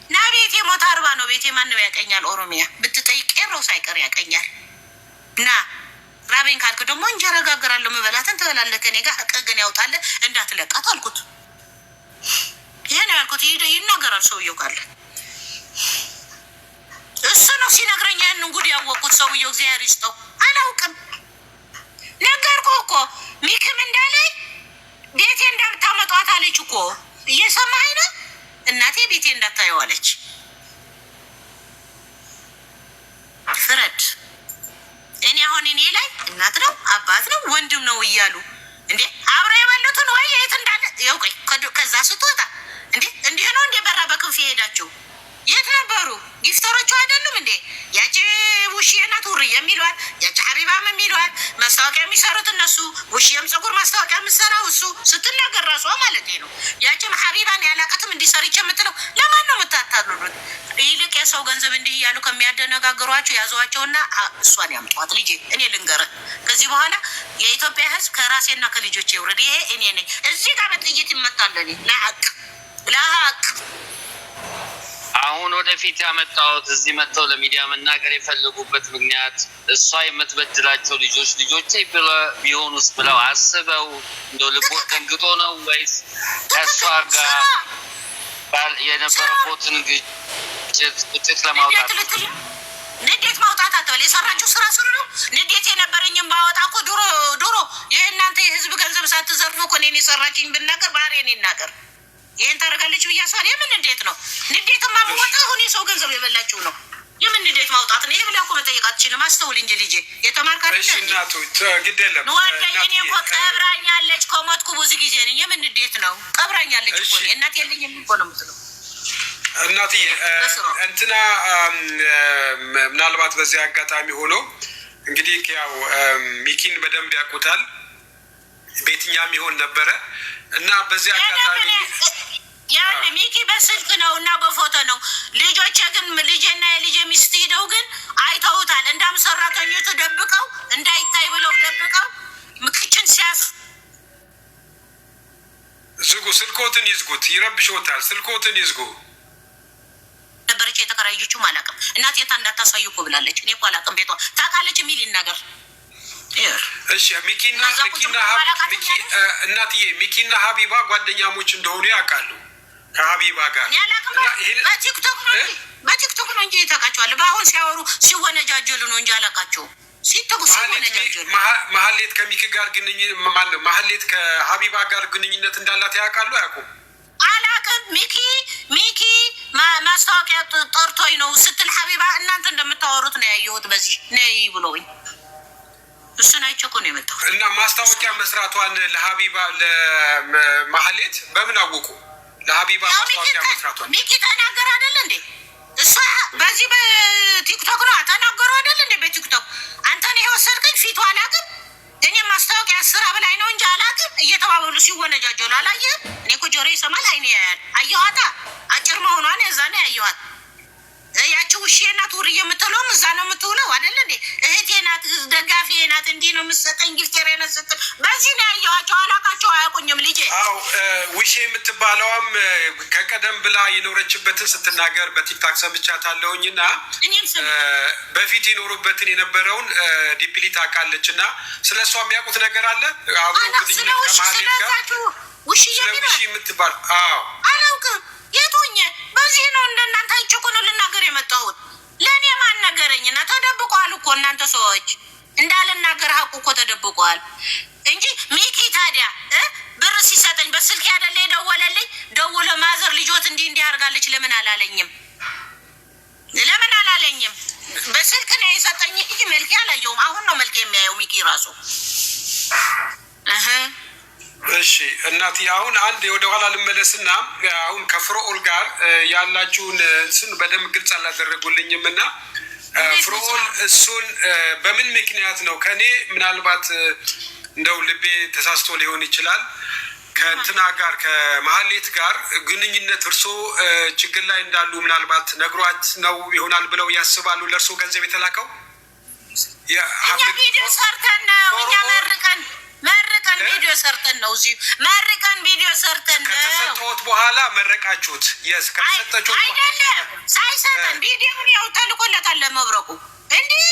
ና ቤቴ ሞታ 40 ነው ቤቴ። ማንም ያቀኛል። ኦሮሚያ ብትጠይቅ ቄሮ ሳይቀር ያቀኛል። ና ራቤን ካልክ ደግሞ እንጀራ ጋግራለሁ። መበላትን ትበላለህ ከኔ ጋር። ሀቅህ ግን ያውጣልህ እንዳትለቃት አልኩት። ይሄን ያልኩት ይናገራል ሰውየው ካለ እሱ ነው ሲነግረኝ ያንን ጉድ ያወቁት ሰውየው። እግዚአብሔር ይስጠው። አላውቅም። ነገርኩህ እኮ ሚክም እንዳለኝ ቤቴ እንዳታመጧት አለች እኮ። እየሰማኸኝ ነው? እናቴ ቤቴ እንዳታየው አለች። ፍረድ። እኔ አሁን እኔ ላይ እናት ነው አባት ነው ወንድም ነው እያሉ እንዴ አብረው የበሉትን ወይ የት እንዳለ ያው ቆይ ከዛ ስትወጣ እንዴ እንዲህ ነው እንዴ በራ በክንፍ የሄዳችሁ የት ነበሩ? ጊፍተሮቹ አይደሉም እንዴ? ያቺ ውሽዬና ቱሪ የሚሏት ያቺ ሀቢባም የሚሏት ማስታወቂያ የሚሰሩት እነሱ። ውሽዬም ፀጉር ማስታወቂያ የምትሰራው እሱ ስትናገር ራሷ ማለት ነው። ያቺም ሀቢባን ያላቀትም እንዲሰርች የምትለው ለማን ነው የምታታሉት? ይልቅ የሰው ገንዘብ እንዲህ እያሉ ከሚያደነጋግሯቸው ያዟቸውና እሷን ያምጧት። ልጄ እኔ ልንገርህ ከዚህ በኋላ የኢትዮጵያ ሕዝብ ከራሴና ከልጆቼ ይውረድ። ይሄ እኔ ነኝ። እዚህ ጋር በጥይት ይመታለኝ። ለሀቅ አሁን ወደፊት ያመጣሁት እዚህ መጥተው ለሚዲያ መናገር የፈለጉበት ምክንያት እሷ የምትበድላቸው ልጆቼ ቢሆኑስ ብለው አስበው እንደው ልቦት ደንግጦ ነው ወይስ ከእሷ ጋር የነበረቦትን ቁጭት ለማውጣት? ንዴት ማውጣት አትበል። የሰራችሁ ስራ ስሩ ነው። ንዴት የነበረኝም ባወጣ እኮ ድሮ የእናንተ የህዝብ ገንዘብ ሳትዘርፉ እኮ እኔን የሰራችኝ ብናገር ባህሬን ይናገር። ይሄን ታደርጋለች ብያሳል። የምን ንዴት ነው? ንዴትማ የምወጣ አሁን የሰው ገንዘብ የበላችሁ ነው። የምን እንዴት ማውጣት ነው? ይሄ ብላ እኮ መጠየቅ አትችልም። አስተውል እንጂ ልጄ የተማርክ አይደል? እናቱ ግድ የለም ወደኔ እኮ ቀብራኛለች። ከሞትኩ ብዙ ጊዜ ነኝ። የምን እንዴት ነው? ቀብራኛለች እኮ ነው። እናት የለኝም እኮ ነው የምትለው እናትዬ። እንትና ምናልባት በዚህ አጋጣሚ ሆኖ እንግዲህ ያው ሚኪን በደንብ ያውቁታል። ቤትኛም ይሆን ነበረ እና በዚህ አጋጣሚ ያን ሚኪ በስልክ ነው እና በፎቶ ነው። ልጆቼ ግን ልጄና የልጄ ሚስት ሂደው ግን አይተውታል። እንዳም ሰራተኞቹ ደብቀው እንዳይታይ ብለው ደብቀው ምክችን ሲያስ ዝጉ። ስልኮትን ይዝጉት፣ ይረብሾታል። ስልኮትን ይዝጉ። ነበረች የተከራየችው አላውቅም። እናት የታ እንዳታሳዩ እኮ ብላለች። እኔ እኮ አላውቅም። ቤቷ ታውቃለች የሚል ይናገር። እሺ እናትዬ ሚኪና ሀቢባ ጓደኛሞች እንደሆኑ ያውቃሉ። ከሀቢባ ጋር በቲክቶክ ነው እንጂ ታውቃቸዋለህ። በአሁን ሲያወሩ ሲወነጃጀሉ ነው እንጂ አላውቃቸውም። መሀሌት ከሚኪ ጋር መሀሌት ከሀቢባ ጋር ግንኙነት እንዳላት ያውቃሉ አያውቁም? አላውቅም። ሚኪ ማስታወቂያ ጠርቶኝ ነው ስትል ሀቢባ እናንተ እንደምታወሩት ነው ያየሁት። በዚህ ነይ ብሎኝ እሱን አይቼ እኮ ነው የመጣሁት። እና ማስታወቂያ መስራቷን ለሀቢባ ለመሀሌት በምን አወቁ? ለሀቢባ ማስታወቂያ መስራቷን ሚኪ ተናገር አይደል እንዴ? እሷ በዚህ በቲክቶክ ነው ተናገሩ አይደል እንዴ? በቲክቶክ አንተ ነው የወሰድከኝ ፊቱ አላውቅም። እኔ ማስታወቂያ ስራ ብላኝ ነው እንጂ አላውቅም። እየተባበሉ ሲወነጃጀሉ አላየህም? እኔ እኮ ጆሮ ይሰማል አይኔ ያያል። አየኋታ አጭር መሆኗን የዛ ነው ያየኋት። ያቺ ውሼ ናት ውርዬ የምትለውም እዛ ነው የምትውለው አይደል እንዴ? እህቴ ናት፣ ደጋፊ ናት፣ እንዲህ ነው የምትሰጠኝ ጊፍቴር ነው ስትል በዚህ ነው ያየኋቸው። አላውቃቸው፣ አያውቁኝም ልጄ። አዎ ውሼ የምትባለዋም ከቀደም ብላ የኖረችበትን ስትናገር በቲክታክ ሰምቻታለሁኝ። እና በፊት የኖሩበትን የነበረውን ዲፕሊ ታውቃለች። እና ስለ እሷ የሚያውቁት ነገር አለ አብረው ግንኙነት ከማለት ጋር ውሽ የምትባል አላውቅም። የቱኝ በዚህ ነው እንደናንተ አይቸኮ ነው ልናገር የመጣሁት። ለእኔ ማን ነገረኝና ተደብቋል እኮ እናንተ ሰዎች እንዳልናገር ሀቁ እኮ ተደብቋል እንጂ ሚኪ ታዲያ ብር ሲሰጠኝ በስልክ ያደለ የደወለልኝ ደውሎ ማዘር ልጆት እንዲህ አድርጋለች ለምን አላለኝም? በስልክ ነው የሰጠኝ እንጂ መልኬ አላየውም። አሁን ነው መልኬ የሚያየው ሚኪ ራሱ። እሺ እናቴ አሁን አንድ ወደ ኋላ ልመለስና አሁን ከፍርኦል ጋር ያላችሁን እሱን በደንብ ግልጽ አላደረጉልኝም። እና ፍርኦል እሱን በምን ምክንያት ነው ከኔ ምናልባት እንደው ልቤ ተሳስቶ ሊሆን ይችላል ከእንትና ጋር ከመሀሌት ጋር ግንኙነት እርሶ ችግር ላይ እንዳሉ ምናልባት ነግሯት ነው ይሆናል ብለው ያስባሉ? ለእርሶ ገንዘብ የተላከው ቪዲዮ ሰርተን ነው እኛ መርቀን ቪዲዮ ሰርተን ነው እዚሁ መርቀን ቪዲዮ ሰርተን ነው። ከተሰጠሁት በኋላ መረቃችሁት? የስ ከተሰጠችሁት አይደለም ሳይሰጠን ቪዲዮውን ያው ተልኮለታል ለመብረቁ እንዲህ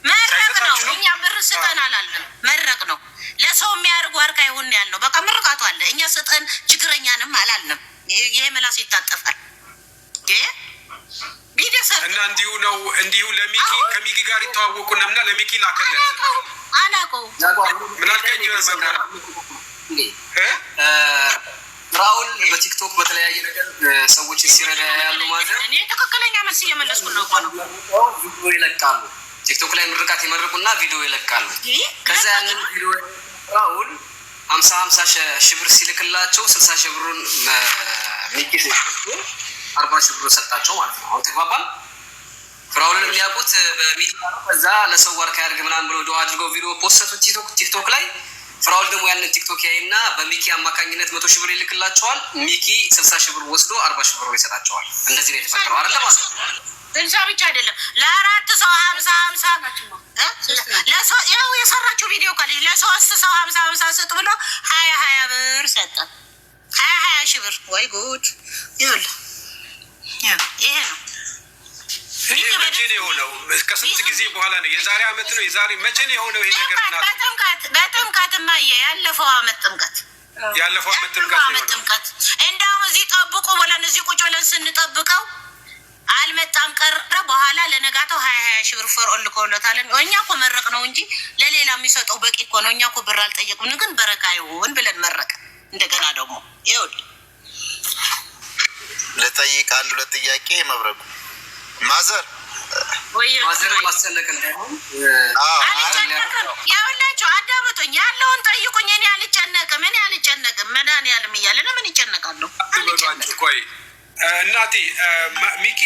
መረቅ ነው። እኛ ብር ስጠን አላለም፣ መረቅ ነው። ለሰው የሚያደርጉ አርካ ይሁን ያልነው በቃ ምርቃቱ አለ። እኛ ስጠን ችግረኛንም አላልንም። ይሄ ምላስ ይታጠፋል ቪዲዮ ሰርተን እና እንዲሁ ለሚኪ ከሚኪ ጋር ይተዋወቁና እና ለሚኪ ላከለት አላውቀውም። ምን አልከኝ? ፍራኦል በቲክቶክ በተለያየ ነገር ሰዎችን ሲረዳ ያሉ ማለት ነው። እኔ ትክክለኛ መልስ እየመለስኩ ነው። ቪዲዮ ይለቃሉ ቲክቶክ ላይ ምርቃት ይመርቁና ቪዲዮ ይለቃሉ። ከዛ ያንን ቪዲዮ ፍራኦል 50 ሺህ ብር ሲልክላቸው 60 ሺህ ብሩን ሚኪ 40 ሺህ ብር ሰጣቸው ማለት ነው። አሁን ተግባባል። ፍራኦልን የሚያውቁት በሚዲያ ነው። ከዛ ለሰው ወርካ ያድርግ ምናምን ብሎ ዱዓ አድርገው ቪዲዮ ፖስተቱ ቲክቶክ ላይ። ፍራኦል ደግሞ ያንን ቲክቶክ ያይና በሚኪ አማካኝነት 100 ሺህ ብር ይልክላቸዋል። ሚኪ 60 ሺህ ብር ወስዶ 40 ሺህ ብር ይሰጣቸዋል። እንደዚህ ነው የተፈጠረው አይደል ማለት ነው። እንሳ ብቻ አይደለም ለአራት ሰው 50 ለሰው ያው የሰራችው ቪዲዮ ካለ ለሶስት ሰው 50 ስጥ ብሎ 20 ብር ሰጠ። 20 ሺህ ብር ወይ ጉድ! ይሄ ነው። ይሄ መቼ ነው የሆነው? ከስንት ጊዜ በኋላ ነው? የዛሬ አመት ነው? የዛሬ መቼ ነው የሆነው ይሄ ነገር? በጥምቀት ያለፈው አመት ጥምቀት እንደውም እዚህ ጠብቁ ብለን እዚህ ቁጭ ብለን ስንጠብቀው አልመጣም ቀረ። በኋላ ለነጋታው 20 ሺህ ብር ፍርኦል ልኮለታል። እኛ እኮ መረቅ ነው እንጂ ለሌላ የሚሰጠው በቂ እኮ ነው። እኛ እኮ ብር አልጠየቅም፣ ግን በረካ ይሁን ብለን መረቅ። እንደገና ደግሞ ይኸውልህ ለጠይቅ አንድ ሁለት ጥያቄ መብረቁ ማዘር ማዘር ማስጨነቅ እንዳይሆን አልጨነቅም። ያውላችሁ አዳምጡኝ፣ ያለውን ጠይቁኝ። እኔ አልጨነቅም። መድኃኒዓለም እያለ ለምን ይጨነቃለሁ? ቆይ እናቴ ሚኪ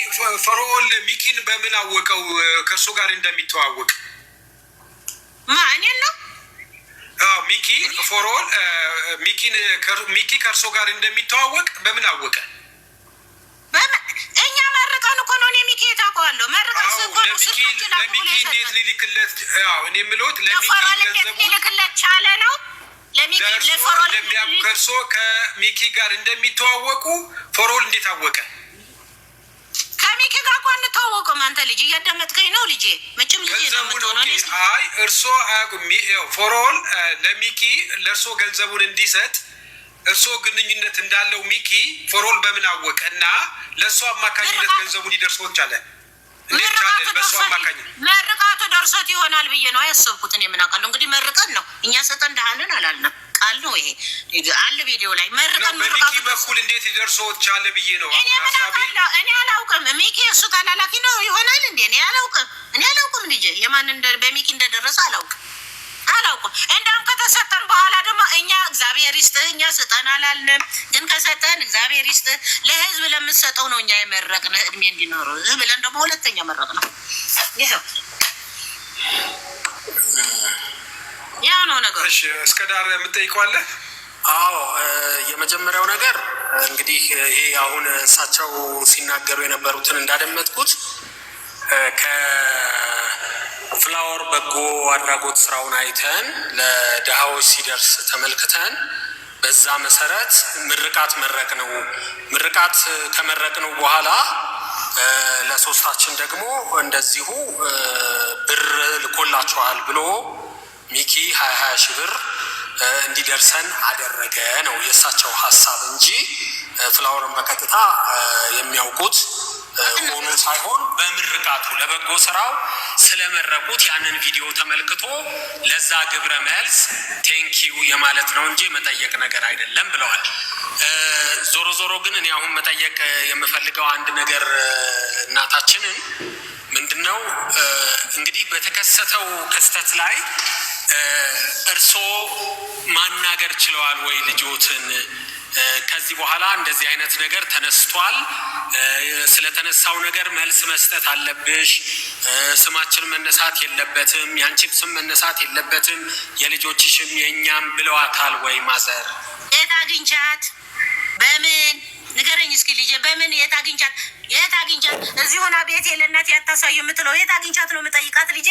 ፈርዖን ሚኪን በምን አወቀው ከእሱ ጋር እንደሚተዋወቅ? እኔን ነው? ሚኪ ፈርዖን ሚኪ ከእርሶ ጋር እንደሚተዋወቅ በምን አወቀ? እኛ መርቀን እኮ ነው። እኔ ሚኪ ታውቀዋለሁ። መርቀን ለሚኪ እንዴት ሊልክለት? እኔ የምልዎት ለሚኪ ገንዘቡ ሊልክለት ቻለ ነው። ከእርሶ ከሚኪ ጋር እንደሚተዋወቁ ፈርዖን እንዴት አወቀ? ከሚኪ ጋር እኮ አንተዋወቅም። አንተ ልጅ እያዳመጥከኝ ነው? ልጄ መቼም ልጄ ነው የምትሆነው። አይ እርሶ አያውቁም። ፈርዖን ለሚኪ ለእርሶ ገንዘቡን እንዲሰጥ እርሶ ግንኙነት እንዳለው ሚኪ ፈርዖን በምን አወቀ? እና ለእሱ አማካኝነት ገንዘቡን ሊደርሶት ቻለ? እንዴት ቻለ? በእሱ አማካኝነት መርቃቱ ደርሶት ይሆናል ብዬ ነው ያሰብኩት። እኔ ምን አውቃለሁ? እንግዲህ መርቀን ነው እኛ ሰጠን ደሃንን አላልንም። ቃል ነው ይሄ አለ ቪዲዮ ላይ መርቀን በሚኪ በኩል እንዴት ሊደርሶት ቻለ ብዬ ነው። እኔ አላውቅም። ሚኪ እሱ ተላላኪ ነው ይሆናል እንዴ? እኔ አላውቅም ልጄ የማን በሚኪ እንደደረሰ አላውቅም። እንደውም ከተሰጠን በኋላ ደግሞ እኛ እግዚአብሔር ይስጥህ እኛ ስጠን አላልንም። ግን ከሰጠን እግዚአብሔር ይስጥህ ለህዝብ ለምትሰጠው ነው እኛ የመረቅንህ እድሜ እንዲኖሩ ብለን ደግሞ ሁለተኛ መረቅ ነው። ያው ነው ነገሩ። እሺ እስከ ዳር የምጠይቀዋለህ? አዎ የመጀመሪያው ነገር እንግዲህ ይሄ አሁን እሳቸው ሲናገሩ የነበሩትን እንዳደመጥኩት ከፍላወር በጎ አድራጎት ስራውን አይተን ለድሃዎች ሲደርስ ተመልክተን በዛ መሰረት ምርቃት መረቅ ነው። ምርቃት ከመረቅ ነው በኋላ ለሶስታችን ደግሞ እንደዚሁ ብር ልኮላችኋል ብሎ ሚኪ 20 ሺህ ብር እንዲደርሰን አደረገ ነው የእሳቸው ሀሳብ እንጂ ፍላወርን በቀጥታ የሚያውቁት ሆኖ ሳይሆን በምርቃቱ ለበጎ ስራው ስለመረቁት ያንን ቪዲዮ ተመልክቶ ለዛ ግብረ መልስ ቴንኪዩ የማለት ነው እንጂ መጠየቅ ነገር አይደለም ብለዋል። ዞሮ ዞሮ ግን እኔ አሁን መጠየቅ የምፈልገው አንድ ነገር እናታችንን ምንድነው እንግዲህ በተከሰተው ክስተት ላይ እርስዎ ማናገር ችለዋል ወይ ልጆትን? ከዚህ በኋላ እንደዚህ አይነት ነገር ተነስቷል፣ ስለተነሳው ነገር መልስ መስጠት አለብሽ፣ ስማችን መነሳት የለበትም፣ ያንቺም ስም መነሳት የለበትም፣ የልጆችሽም የእኛም ብለዋታል ወይ ማዘር? የት አግኝቻት? በምን ንገረኝ እስኪ ልጄ፣ በምን የት አግኝቻት? እዚህ ሆና ቤት የለናት ያታሳዩ የምትለው የት አግኝቻት ነው የምጠይቃት ልጄ?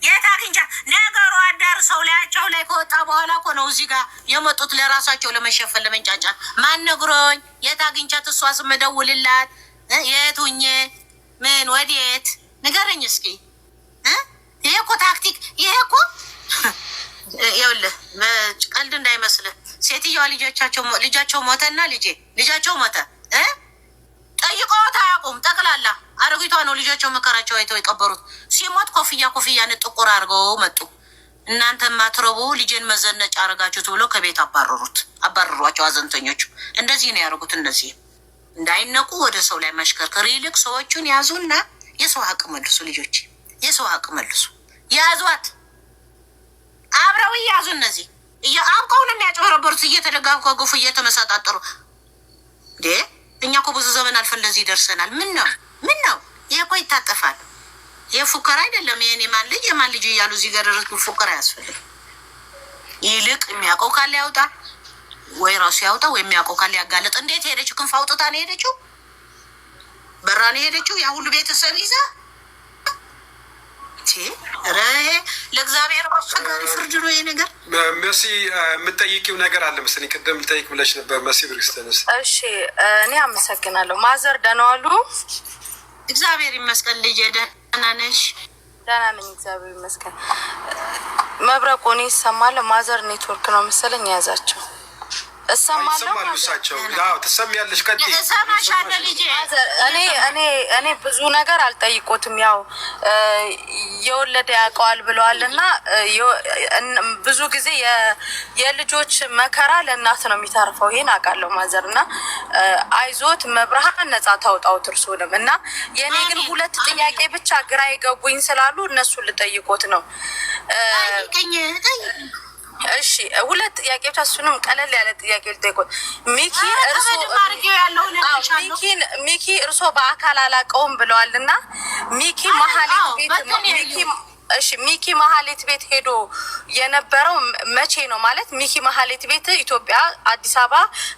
የት አግኝቻት? ነገሩ አዳርሰው ላያቸው ላይ ከወጣ በኋላ እኮ ነው እዚህ ጋር የመጡት ለራሳቸው ለመሸፈን ለመንጫጫት። ማን ነግሮኝ? የት አግኝቻት? እሷ ስም ደውልላት። የት ሁኜ ምን ወዴት ንገረኝ እስኪ። ይሄ እኮ ታክቲክ፣ ይሄ እኮ ይኸውልህ ቀልድ እንዳይመስልህ። ሴትዮዋ ልጃቸው ሞተና ልጃቸው ሞተ ጠይቀውት አያውቁም። ጠቅላላ አረጊቷ ነው ልጃቸው መከራቸው አይተው የቀበሩት። ሲሞት ኮፍያን ጥቁር አድርገው መጡ። እናንተ ማትረቡ ልጄን መዘነጫ አረጋችሁት ብሎ ከቤት አባረሯቸው። አዘንተኞቹ እንደዚህ ነው ያደርጉት። እንደዚህ እንዳይነቁ ወደ ሰው ላይ ማሽከርከር ይልቅ ሰዎቹን ያዙና የሰው ሀቅ መልሱ። ልጆች የሰው ሀቅ መልሱ። ያዟት፣ አብረው ያዙ። እነዚህ አብቀው ነው የሚያጭበረበሩት፣ እየተደጋገፉ እየተመሳጣጠሩ እንዴ። እኛ እኮ ብዙ ዘመን አልፈን ለዚህ ደርሰናል። ምን ነው ይሄ እኮ ይታጠፋል። ይሄ ፉከራ አይደለም። ይሄን የማን ልጅ እያሉ እዚህ ጋር ደረሱ። ፉከራ ያስፈልግ። ይልቅ የሚያውቀው ካለ ያውጣ፣ ወይ ራሱ ያውጣ፣ ወይ የሚያውቀው ካለ ያጋለጥ። እንዴት ሄደችው? ክንፍ አውጥታ ነው ሄደችው፣ በራ ነው ሄደችው። ያ ሁሉ ቤተሰብ ይዛ ለእግዚአብሔር አስቸጋሪ ፍርድ ነው ይሄ ነገር። መሲ የምጠይቂው ነገር አለ መሰለኝ፣ ቅድም ልጠይቅ ብለሽ ነበር መሲ ብሪክስተንስ። እሺ እኔ አመሰግናለሁ። ማዘር ደህና ዋሉ? እግዚአብሔር ይመስገን። ልጄ ደህና ነሽ? ደህና ነኝ እግዚአብሔር ይመስገን። መብረቁ እኔ ይሰማል። ማዘር ኔትወርክ ነው መሰለኝ የያዛቸው። እሰማለሁ። እሳቸው ትሰሚያለሽ? እሰማሻለሁ ልጄ። እኔ ብዙ ነገር አልጠይቆትም። ያው የወለደ ያውቀዋል ብለዋል እና ብዙ ጊዜ የልጆች መከራ ለእናት ነው የሚተርፈው። ይሄን አውቃለሁ ማዘር እና አይዞት መብርሃን ነጻ ታውጣው እርሱንም እና የእኔ ግን ሁለት ጥያቄ ብቻ ግራ የገቡኝ ስላሉ እነሱን ልጠይቆት ነው። እሺ ሁለት ጥያቄ ብቻ፣ እሱንም ቀለል ያለ ጥያቄ ልጠይቆት። ሚኪ እርሶ በአካል አላውቀውም ብለዋል እና ሚኪ መሀሌት ቤት ሄዶ የነበረው መቼ ነው? ማለት ሚኪ መሀሌት ቤት ኢትዮጵያ አዲስ አበባ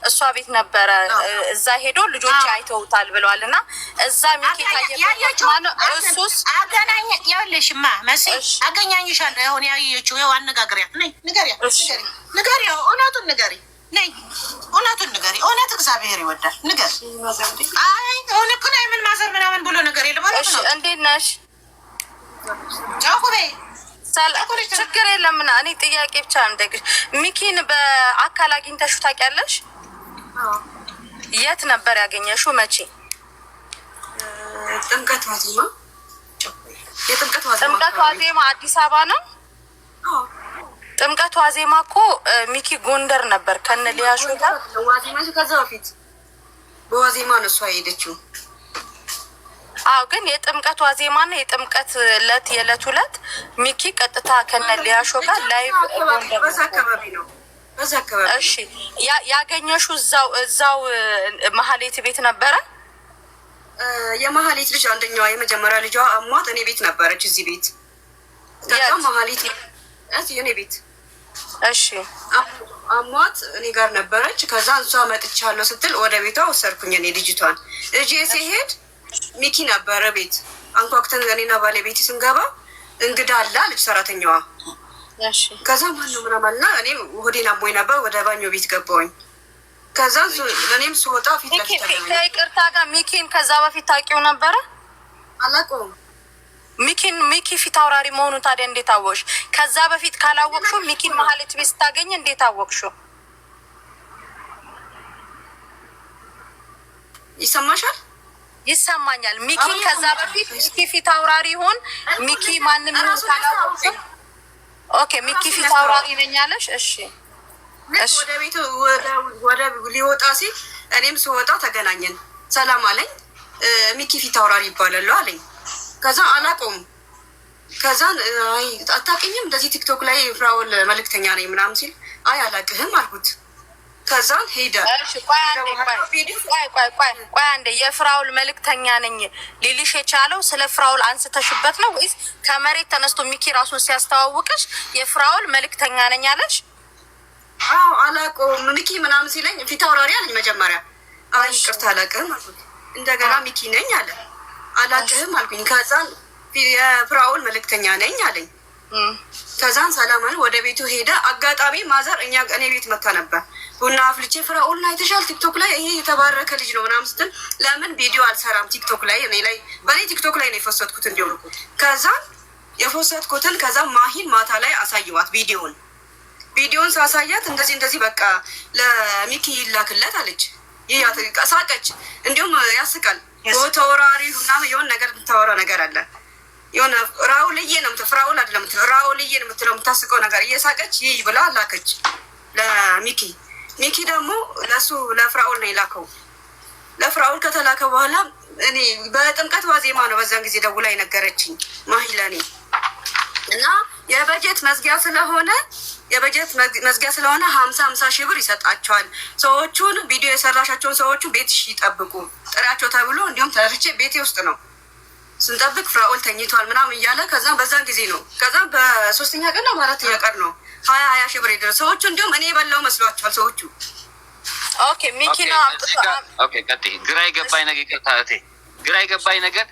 እሷ ቤት ነበረ። እዛ ሄዶ ልጆች አይተውታል ብለዋል እና እዛ ሚኪ ታየበት ማለት እሱስ ያለሽማ መሰለሽ አገናኝሻለሁ። አሁን ያየችው ያው አነጋግሪያት ነኝ። ንገሪ እውነቱን ንገሪ ነይ እውነቱን ንገሪ። እውነት እግዚአብሔር ይወዳል። ንገሪ። አይ እውነት ነው። ምን ማዘር ምናምን ብሎ ነገር የለም። እሺ እንዴት ነሽ? ጫቁቤ ችግር የለም። እኔ ጥያቄ ብቻ እንጠይቅሽ። ሚኪን በአካል አግኝተሽው ታውቂያለሽ? የት ነበር ያገኘሽው? መቼ? ጥምቀት ዋዜማ አዲስ አበባ ነው። ጥምቀት ዋዜማ እኮ ሚኪ ጎንደር ነበር ከነ ሊያሹ ጋር። ከዛ በፊት በዋዜማ ነው እሷ ሄደችው። አዎ ግን የጥምቀት ዋዜማና የጥምቀት ዕለት የዕለት ሁለት ሚኪ ቀጥታ ከነ ሊያሾ ጋር ላይቭ ጎንደር በዛ አካባቢ ነው። እሺ ያገኘሽው እዛው መሀሌት ቤት ነበረ? የመሀሌት ልጅ አንደኛዋ የመጀመሪያ ልጇ አሟት እኔ ቤት ነበረች። እዚህ ቤት ከዛ መሀሌት የኔ ቤት እሺ አሟት እኔ ጋር ነበረች። ከዛ እሷ መጥቻለሁ ስትል ወደ ቤቷ ወሰድኩኝ እኔ ልጅቷን። ልጄ ሲሄድ ሚኪ ነበረ ቤት አንኳኩተን እኔና ባለቤቴ ስንገባ እንግዳ አለ አለች ሰራተኛዋ። ከዛ ማነው ምናምን አልና እኔ ሆዴን አሞኝ ነበር ወደ ባኞ ቤት ገባሁኝ። ከዛ ለእኔም ስወጣ ፊት ለፊት ከይቅርታ ጋር ሚኪን ከዛ በፊት ታውቂው ነበረ? አላውቀውም። ሚኪ ፊት አውራሪ መሆኑ ታዲያ እንዴት አወቅሽ? ከዛ በፊት ካላወቅሽው ሚኪን መሀሌት ቤት ስታገኝ እንዴት አወቅሽው? ይሰማሻል? ይሰማኛል። ሚኪ ከዛ በፊት ሚኪ ፊት አውራሪ ይሁን ሚኪ ማንም ይሁን ካላወቅሽው፣ ኦኬ ሚኪ ፊት አውራሪ ነኝ አለሽ። እሺ ወደ ቤቱ ወደ ሊወጣ ሲል እኔም ስወጣ ተገናኘን። ሰላም አለኝ። ሚኪ ፊት አውራሪ ይባላል አለኝ። ከዛ አላውቀውም። ከዛ አይ አታውቅኝም እንደዚህ ቲክቶክ ላይ ፍራውል መልእክተኛ ነኝ ምናምን ሲል አይ አላውቅህም አልኩት። ከዛ ሄደ። እሺ ቆይ አንዴ የፍራውል መልእክተኛ ነኝ ሊልሽ የቻለው ስለ ፍራውል አንስተሽበት ነው ወይስ ከመሬት ተነስቶ ሚኪ ራሱን ሲያስተዋውቅሽ የፍራውል መልእክተኛ ነኝ አለሽ? አዎ አላውቀውም ሚኪ ምናምን ሲለኝ ፊት አውራሪ አለኝ መጀመሪያ። አይ ይቅርታ አላውቅህም አልኩት። እንደገና ሚኪ ነኝ አለ። አላውቅህም አልኩኝ። ከዛ የፍራውል መልእክተኛ ነኝ አለኝ። ከዛን ሰላማን ወደ ቤቱ ሄደ። አጋጣሚ ማዘር እኔ ቤት መታ ነበር። ቡና አፍልቼ ፍራኦልን አይተሻል ቲክቶክ ላይ ይሄ የተባረከ ልጅ ነው ምናምን ስትል ለምን ቪዲዮ አልሰራም ቲክቶክ ላይ በእኔ ቲክቶክ ላይ ነው የፈሰትኩት እንዲሆን ከዛ የፈሰትኩትን ከዛ ማሂን ማታ ላይ አሳየዋት ቪዲዮን ሳሳያት እንደዚህ በቃ ለሚኪ ይላክለት አለች። ይህ ሳቀች። እንዲሁም ያስቃል። ተወራሪ ምናምን የሆነ ነገር የምታወራ ነገር አለ የሆነ ራውልዬ ነው ፍራውል አይደለም ራውልዬ ነው የምትለው የምታስቀው ነገር እየሳቀች ይህ ብላ ላከች ለሚኪ። ሚኪ ደግሞ ለፍራውል ነው የላከው። ለፍራውል ከተላከ በኋላ እኔ በጥምቀት ዋዜማ ነው በዛን ጊዜ ደውላ የነገረችኝ ማሂለኔ እና የበጀት መዝጊያ ስለሆነ 50 ሺህ ብር ይሰጣቸዋል። ሰዎቹን ቪዲዮ የሰራሻቸውን ሰዎቹ ቤትሽ ይጠብቁ ጥሪያቸው ተብሎ እንዲሁም ተርቼ ቤቴ ውስጥ ነው ስንጠብቅ ፍራኦል ተኝቷል ምናምን እያለ ከዛ በዛን ጊዜ ነው ከዛ በሶስተኛ ቀን ነው በአራተኛ ቀን ነው 20 ሺህ ብር ይደረስ ሰዎቹ እንዲሁም እኔ የበላው መስሏቸዋል ሰዎቹ። ኦኬ ሚኪ ነው ኦኬ ቀጥይ። ግራ የገባኝ ነገር ይቅርታ እቴ ግራ የገባኝ ነገር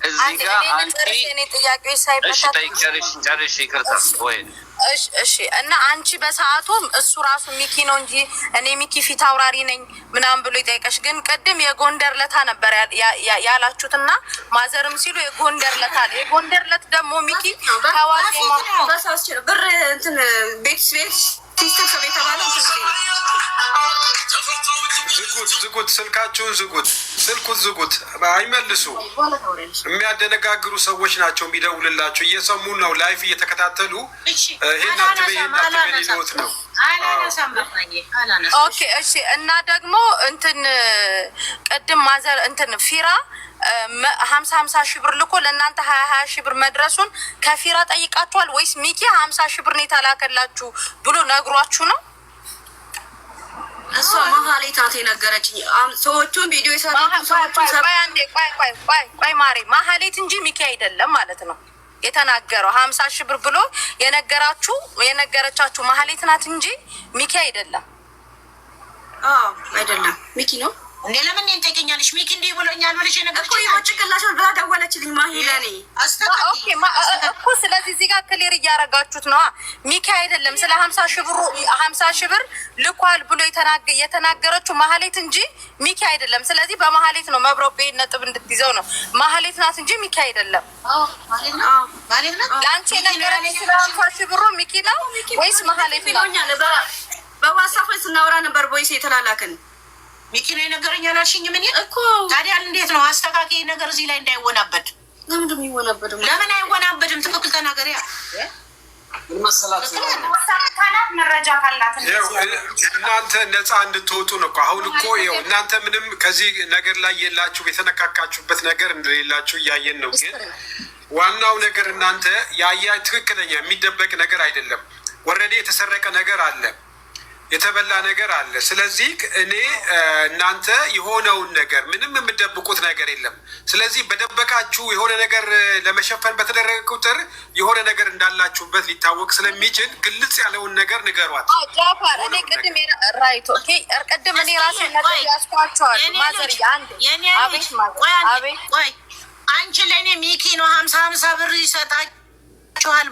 እዚህ ጋር አንቺ ጨርሽ ይቅርታ ወይ እሺ እና አንቺ በሰዓቱም እሱ ራሱ ሚኪ ነው እንጂ እኔ ሚኪ ፊት አውራሪ ነኝ ምናምን ብሎ ይጠይቀሽ። ግን ቅድም የጎንደር ለታ ነበር ያላችሁትና ማዘርም ሲሉ የጎንደር ለታ የጎንደር ለት ደግሞ ሚኪ ታዋቂ በሳስ ብር እንትን ቤት ሲስተር ሰብ የተባለው ዝጉት፣ ስልካችሁን ዝጉት፣ ስልኩን ዝጉት። አይመልሱ። የሚያደነጋግሩ ሰዎች ናቸው የሚደውልላቸው። እየሰሙን ነው፣ ላይፍ እየተከታተሉ ይሄን አትበይ ሊሉት ነው። ኦኬ እሺ። እና ደግሞ እንትን ቅድም ማዘር እንትን ፊራ 50 ሺህ ብር ልኮ ለእናንተ 20 ሺህ ብር መድረሱን ከፊራ ጠይቃችኋል ወይስ ሚኪ 50 ሺህ ብር ነው የተላከላችሁ ብሎ ነግሯችሁ ነው? እሷ ማህሌት ናት የነገረችኝ። ሰዎቹን ቪዲዮ ቆይ ማሬ ማህሌት እንጂ ሚኪ አይደለም ማለት ነው የተናገረው። 50 ሺህ ብር ብሎ የነገረቻችሁ ማህሌት ናት እንጂ ሚኪ አይደለም። አይደለም ሚኪ ነው እንዴ? ለምን እኔን ጠይቀኛለሽ? ሚኪ እንዲህ ብሎኛል ብለሽ የነገርኩሽ ጭቅላሽን ብላ ደወለችልኝ ማሂለኔ። ኦኬ እኮ ስለዚህ እዚህ ጋር ክሊር እያደረጋችሁት ነው። ሚኪ አይደለም ስለ 50 ሺህ ብር ልኳል ብሎ የተናገረችው ማህሌት እንጂ ሚኪ አይደለም። ስለዚህ በማህሌት ነው መብረቁ። ይሄን ነጥብ እንድትይዘው ነው። ማህሌት ናት እንጂ ሚኪ አይደለም። ለአንቺ የነገረችሽ ስለ 50 ሺህ ብሩ ሚኪ ነው ወይስ ማህሌት ነው? በዋትስአፕ ስናወራ ነበር ቦይስ የተላላክን። ሚኪ ነው የነገረኝ አላልሽኝ? ምን እኮ ታዲያ እንዴት ነው አስተካካይ ነገር እዚህ ላይ እንዳይወናበድ? ለምን የሚወናበድም? ለምን አይወናበድም? ትክክል ተናገሪያ። ምን መሰላችሁ መረጃ ካላት እናንተ ነፃ እንድትወጡ ነው እኮ። አሁን እኮ ይኸው እናንተ ምንም ከዚህ ነገር ላይ የላችሁ፣ የተነካካችሁበት ነገር እንደሌላችሁ እያየን ነው። ግን ዋናው ነገር እናንተ ያያ ትክክለኛ የሚደበቅ ነገር አይደለም። ወረዴ የተሰረቀ ነገር አለ፣ የተበላ ነገር አለ። ስለዚህ እኔ እናንተ የሆነውን ነገር ምንም የምደብቁት ነገር የለም። ስለዚህ በደበቃችሁ የሆነ ነገር ለመሸፈን በተደረገ ቁጥር የሆነ ነገር እንዳላችሁበት ሊታወቅ ስለሚችል ግልጽ ያለውን ነገር ንገሯት። ጃፋር እኔ ቅድም ራይት ኦኬ ቅድም እኔ ራሴ ነገር ያስኳቸዋል። ማዘር አንድ ቆይ አንቺ ለእኔ ሚኪ ነው 50 ብር ይሰጣል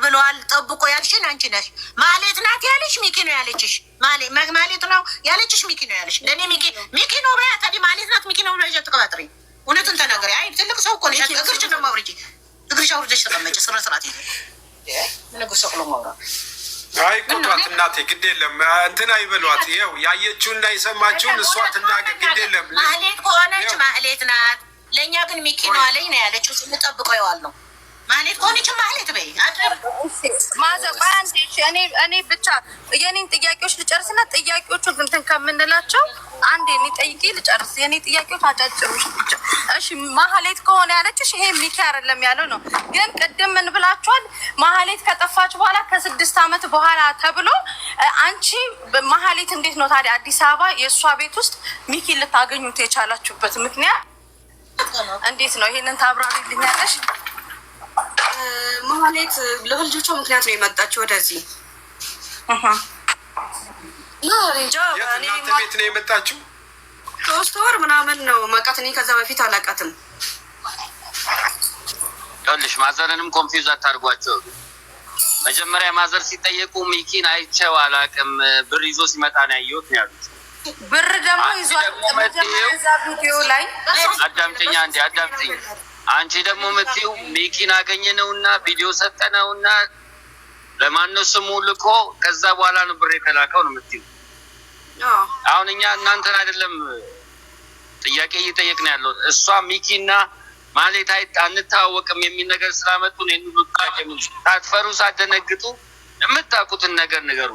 ብለዋል ጠብቆ ያልሽን አንቺ ነሽ። ማሌት ናት ያለሽ ሚኪ ነው ያለችሽ። ማሌት ነው ያለችሽ ሚኪ ነው ያለሽ። ለእኔ ሚኪ ነው በያ ታዲያ ማሌት ናት ሚኪ ነው ብለሽ ተቀባጥሪ። እውነቱን ተናገሪ። አይ ትልቅ ሰው እኮ ነሽ። እግርሽ ነው ማውረጂ። እግርሽ አውርደሽ ተቀመጭ። ስነ ስርዓት ይሄ ነገር ሰቅሎ ማውራት አይ ቁጣት እናቴ ግድ የለም እንትን አይበሏት። ይኸው ያየችውና የሰማችውን እሷ ትናገር ግድ የለም። ማሌት ከሆነች ማሌት ናት። ለእኛ ግን ሚኪ ነው አለኝ ነው ያለችው። ስንጠብቀው ይዋል ነው ማለት ኮንች ማለት በይ እኔ ብቻ የኔን ጥያቄዎች ልጨርስና ጥያቄዎቹን እንትን ከምንላቸው አንድ የኔ ጠይቄ ልጨርስ። የኔ ጥያቄዎች አጫጭሮች ብቻ። እሺ ማህሌት ከሆነ ያለችሽ ይሄ ሚኪ አይደለም ያለው ነው። ግን ቅድም ምን ብላችኋል? ማህሌት ከጠፋች በኋላ ከ6 ዓመት በኋላ ተብሎ አንቺ ማህሌት እንዴት ነው ታዲያ አዲስ አበባ የእሷ ቤት ውስጥ ሚኪ ልታገኙት የቻላችሁበት ምክንያት እንዴት ነው? ይሄንን ታብራሪልኛለሽ? ማህሌት ለልጆቿ ምክንያት ነው የመጣችው ወደዚህ። እናንተ ቤት ነው የመጣችው? 3 ወር ምናምን ነው መቃት። እኔ ከዛ በፊት አላውቃትም። ይኸውልሽ ማዘርንም ኮንፊውዝ አታርጓቸው። መጀመሪያ ማዘር ሲጠየቁ ሚኪን አይቼው አላውቅም፣ ብር ይዞ ሲመጣ ነው ያየሁት ነው ያሉት። ብር ደግሞ ይዟል ቪዲዮ ላይ። አዳምጪኝ አንዴ አዳምጪኝ። አንቺ ደግሞ የምትይው ሚኪን አገኘነውና ቪዲዮ ሰጠነውና ለማነው ስሙ ልኮ ከዛ በኋላ ነው ብር የተላከው ነው የምትይው። አሁን እኛ እናንተን አይደለም ጥያቄ እየጠየቅን ያለው። እሷ ሚኪና ማሌት አንታወቅም የሚል ነገር ስላመጡ ነው እንሉ ጥያቄ ምን ታትፈሩ ሳትደነግጡ የምታውቁትን ነገር ንገሩ።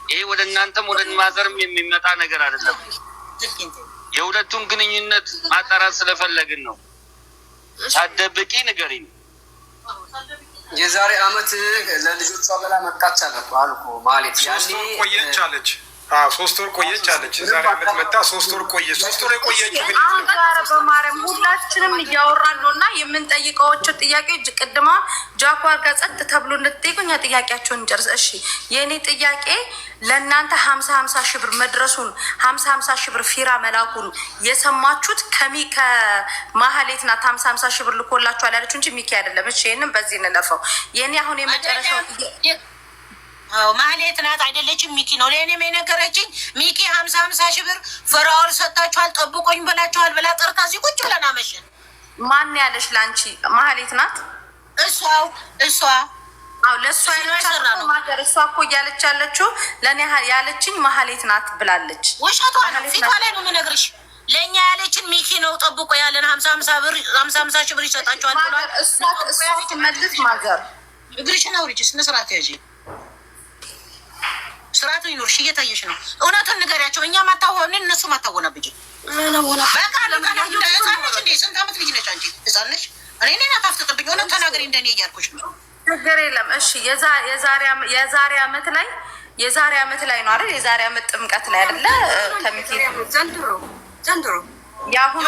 ይሄ ወደ እናንተም ወደ ማዘርም የሚመጣ ነገር አይደለም። የሁለቱን ግንኙነት ማጣራት ስለፈለግን ነው። ሳትደብቂ ንገሪኝ። የዛሬ አመት ለልጆቿ በላ መጣች አልኩ ማለት ያኔ ቆየች አለች። 3 ወር ቆየች አለች። ዛሬ አመት መጣ 3 ወር ቆየች። 3 ወር የቆየችው ግን በማርያም ሁላችንም እያወራን ነው እና የምንጠይቀዎቸው ጥያቄዎች ቅድማ ጃኳር ጋር ጸጥ ተብሎ እንድትጠይቁኝ ጥያቄያቸውን እንጨርስ። እሺ የእኔ ጥያቄ ለእናንተ 50 ሺህ ብር መድረሱን 50 ሺህ ብር ፊራ መላኩን የሰማችሁት ከማህሌት ናት። 50 ሺህ ብር ልኮላችኋል ያለችው እንጂ ሚኪ አይደለም። እሺ ይህንም በዚህ እንለፈው። የእኔ አሁን የመጨረሻው ማህሌት ናት አይደለችም፣ ሚኪ ነው። ለእኔም የነገረችኝ ሚኪ 50 ሺህ ብር ፍራኦል ሰጣችኋል ጠብቆኝ ብላችኋል ብላ ጠርታ እዚህ ቁጭ ብለን አመሸን። ማን ያለሽ ለአንቺ ማህሌት ናት? እሷ አዎ ለእሷ ያለቻት ማገር እሷ እኮ እያለች ያለችው ለእኔ ያለችኝ ማህሌት ናት ብላለች። ውሸቷ ነው። ፊቷ ላይ ነው የምነግርሽ። ለእኛ ያለችን ሚኪ ነው ጠብቆ ያለን 50 ሺህ ብር ይሰጣቸዋል ብሏል። እሷ ትመልስ ማገር እግርሽን አውርጅ። ስነ ስርዓት ያዥ። ስርዓቱ ይኖርሽ። እየታየሽ ነው። እውነቱን ንገሪያቸው። እኛ ማታወን እነሱ ማታወናብጅ። በቃ ስንት ዓመት ልጅ ነች አንቺ? ህፃን ነሽ። እኔ ናት አፍጥጥብኝ። እውነት ተናገሪ እንደኔ እያልኩሽ ነው። ችግር የለም። እሺ የዛሬ አመት ላይ ነው አይደል? የዛሬ አመት ጥምቀት ላይ አይደለ? ከሚቴ ዘንድሮ ያሁን